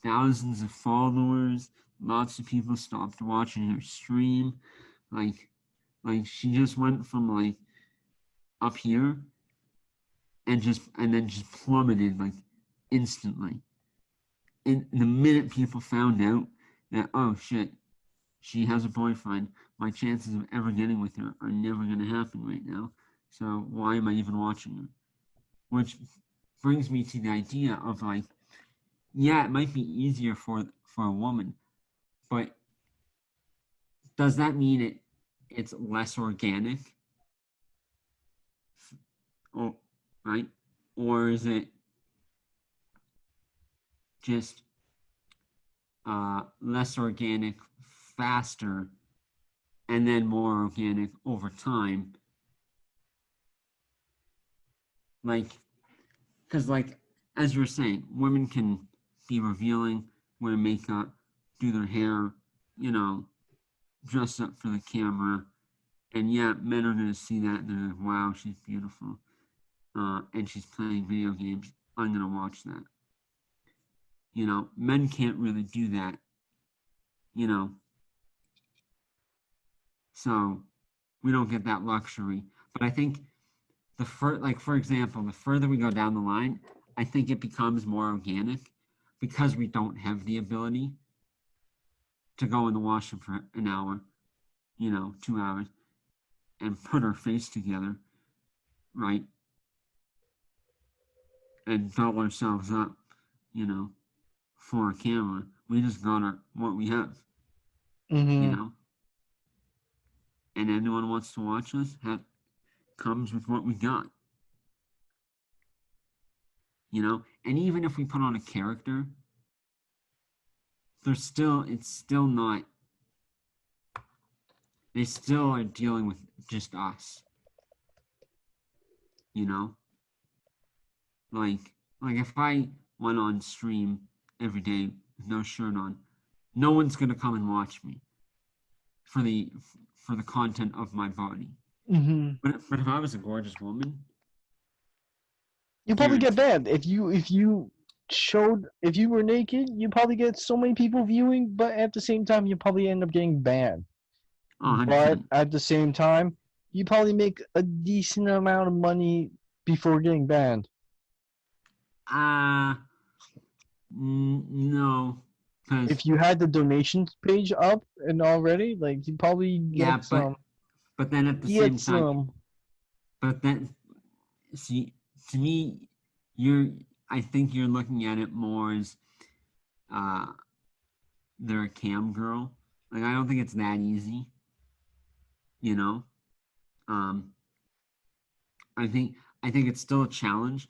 thousands of followers. Lots of people stopped watching her stream. Like she just went from like up here and then just plummeted like instantly. And the minute people found out that, oh shit, she has a boyfriend, my chances of ever getting with her are never going to happen right now. So why am I even watching her? Which brings me to the idea of like, yeah, it might be easier for a woman, but does that mean it's less organic? Or right? Or is it just less organic faster and then more organic over time? Like, because like as you were saying, women can be revealing, wear makeup, do their hair, dress up for the camera, and yeah, men are gonna see that and they're like, wow, she's beautiful, and she's playing video games. I'm gonna watch that. Men can't really do that, so we don't get that luxury. But I think for example, the further we go down the line, I think it becomes more organic because we don't have the ability to go in the washroom for an hour, 2 hours, and put our face together, right? And doll ourselves up, for a camera. We just got what we have, Mm-hmm. And anyone wants to watch us comes with what we got, And even if we put on a character, it's still not. They still are dealing with just us, Like if I went on stream every day with no shirt on, no one's gonna come and watch me for the content of my body. Mm-hmm. But if I was a gorgeous woman, You probably get banned if you if you were naked. You probably get so many people viewing, but at the same time, you probably end up getting banned. oh, But 100%. at the same time, you probably make a decent amount of money before getting banned. No, because If you had the donations page up and already, like you probably yeah, get some. but then at the Get same time, some. but then see, to me, I think you're looking at it more as they're a cam girl. Like I don't think it's that easy, you know. Um, I think it's still a challenge,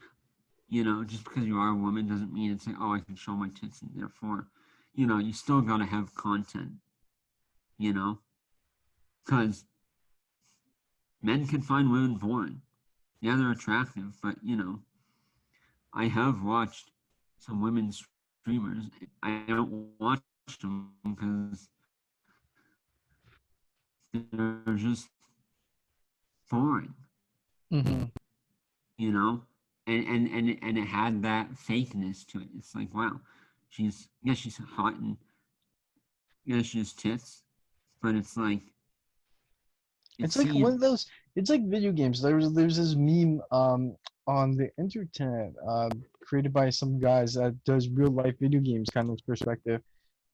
Just because you are a woman doesn't mean it's like, oh, I can show my tits and therefore, you still gotta have content, because men can find women boring. Yeah, they're attractive, but I have watched some women streamers. I don't watch them because they're just boring, Mm-hmm. And it had that fakeness to it. It's like, wow, she's hot and she has tits, but it's like It's like one of those. It's like video games. There's this meme on the internet created by some guys that does real life video games kind of perspective.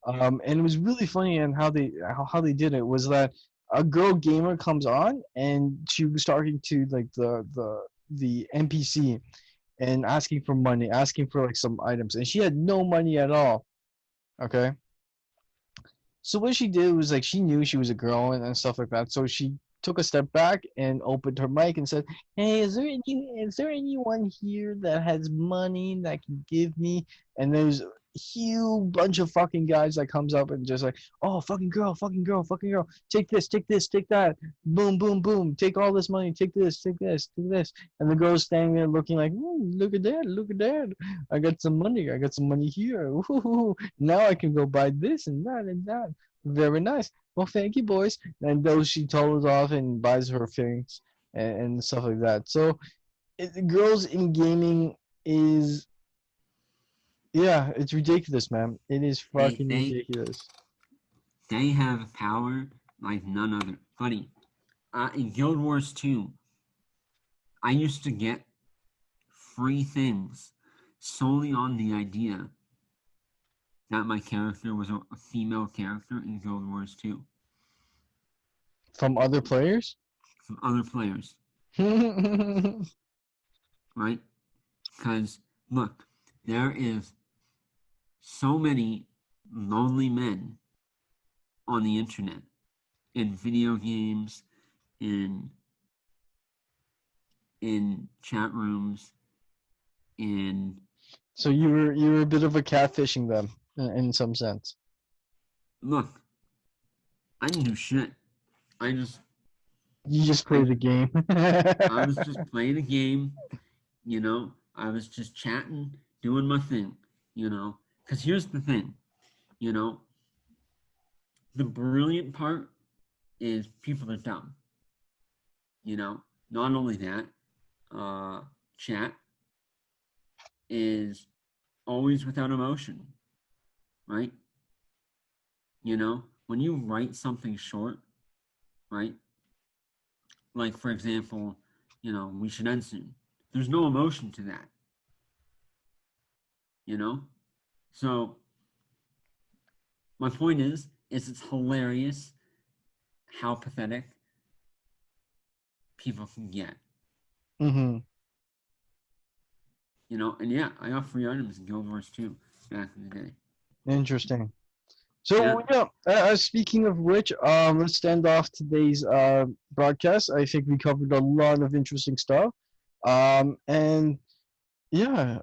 And it was really funny, and how they did it was that a girl gamer comes on and she was talking to like the NPC and asking for money, asking for like some items, and she had no money at all. Okay. So what she did was like she knew she was a girl and stuff like that. So she took a step back and opened her mic and said, "Hey, is there anyone here that has money that can give me?" And there's a huge bunch of fucking guys that comes up and just like, "Oh, fucking girl, fucking girl, fucking girl, take this, take this, take that, boom, boom, boom, take all this money, take this, take this, take this." And the girl's standing there looking like, "Look at that, look at that. I got some money. I got some money here. Ooh, now I can go buy this and that and that. Very nice. Well, thank you, boys." And those she totals off and buys her things and stuff like that. So, girls in gaming is, yeah, it's ridiculous, man. It is fucking ridiculous. They have power like none other. Buddy, in Guild Wars 2, I used to get free things solely on the idea that my character was a female character in Guild Wars 2. From other players? From other players. Right? Because, look, there is so many lonely men on the internet, in video games, in chat rooms, in... So you were a bit of a catfishing them in some sense. Look, I didn't do shit. You just play the game. I was just playing a game, you know. I was just chatting, doing my thing, you know. Because here's the thing, you know. The brilliant part is people are dumb. You know, not only that, chat is always without emotion, right? You know, when you write something short, right? Like, for example, you know, we should end soon. There's no emotion to that. You know? So, my point is it's hilarious how pathetic people can get. Mm-hmm. You know, and yeah, I got free items in Guild Wars 2 back in the day. Interesting. So yeah, speaking of which, let's end off today's broadcast. I think we covered a lot of interesting stuff. And yeah,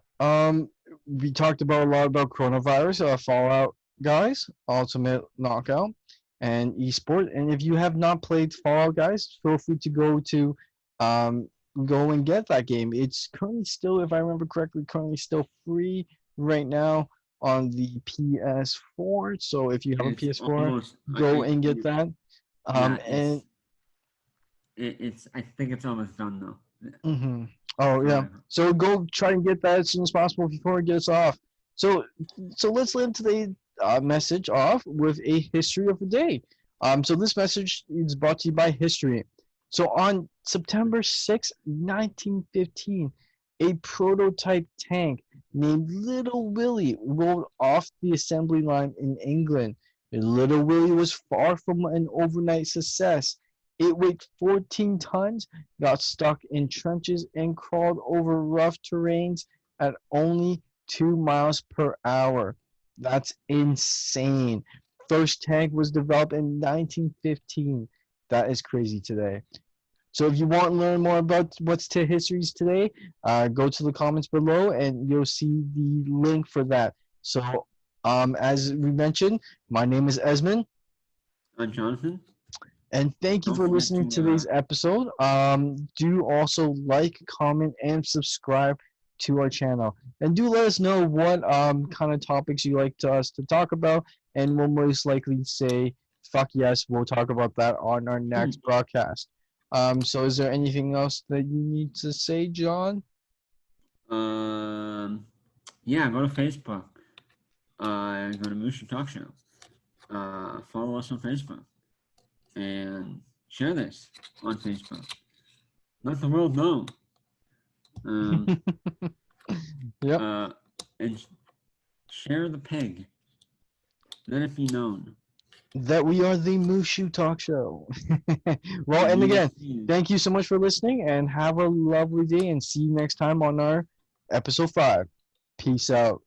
we talked about a lot about coronavirus, Fallout guys, Ultimate Knockout, and esport. And if you have not played Fallout guys, feel free to go and get that game. It's currently still, if I remember correctly, still free right now on the PS4. So if you have a PS4, go and get that. And it's I think it's almost done though. Mm-hmm. Oh yeah. So go try and get that as soon as possible before it gets off. So let's end today's message off with a history of the day. So this message is brought to you by history. So on September 6, 1915, a prototype tank named Little Willie rolled off the assembly line in England. Little Willie was far from an overnight success. It weighed 14 tons, got stuck in trenches, and crawled over rough terrains at only 2 miles per hour. That's insane. First tank was developed in 1915. That is crazy today. So if you want to learn more about what's to histories today, go to the comments below and you'll see the link for that. So as we mentioned, my name is Esmond. I'm Jonathan. And thank you for listening to today's episode. Do also like, comment, and subscribe to our channel. And do let us know what kind of topics you like us to talk about. And we'll most likely say, fuck yes, we'll talk about that on our next broadcast. So is there anything else that you need to say, John? Yeah, go to Facebook. Go to Moo Shu Talk Show. Follow us on Facebook. And share this on Facebook. Let the world know. Yep. And share the pig. Let it be known that we are the Moo Shu Talk Show. Well, and again, thank you so much for listening and have a lovely day and see you next time on our episode 5. Peace out.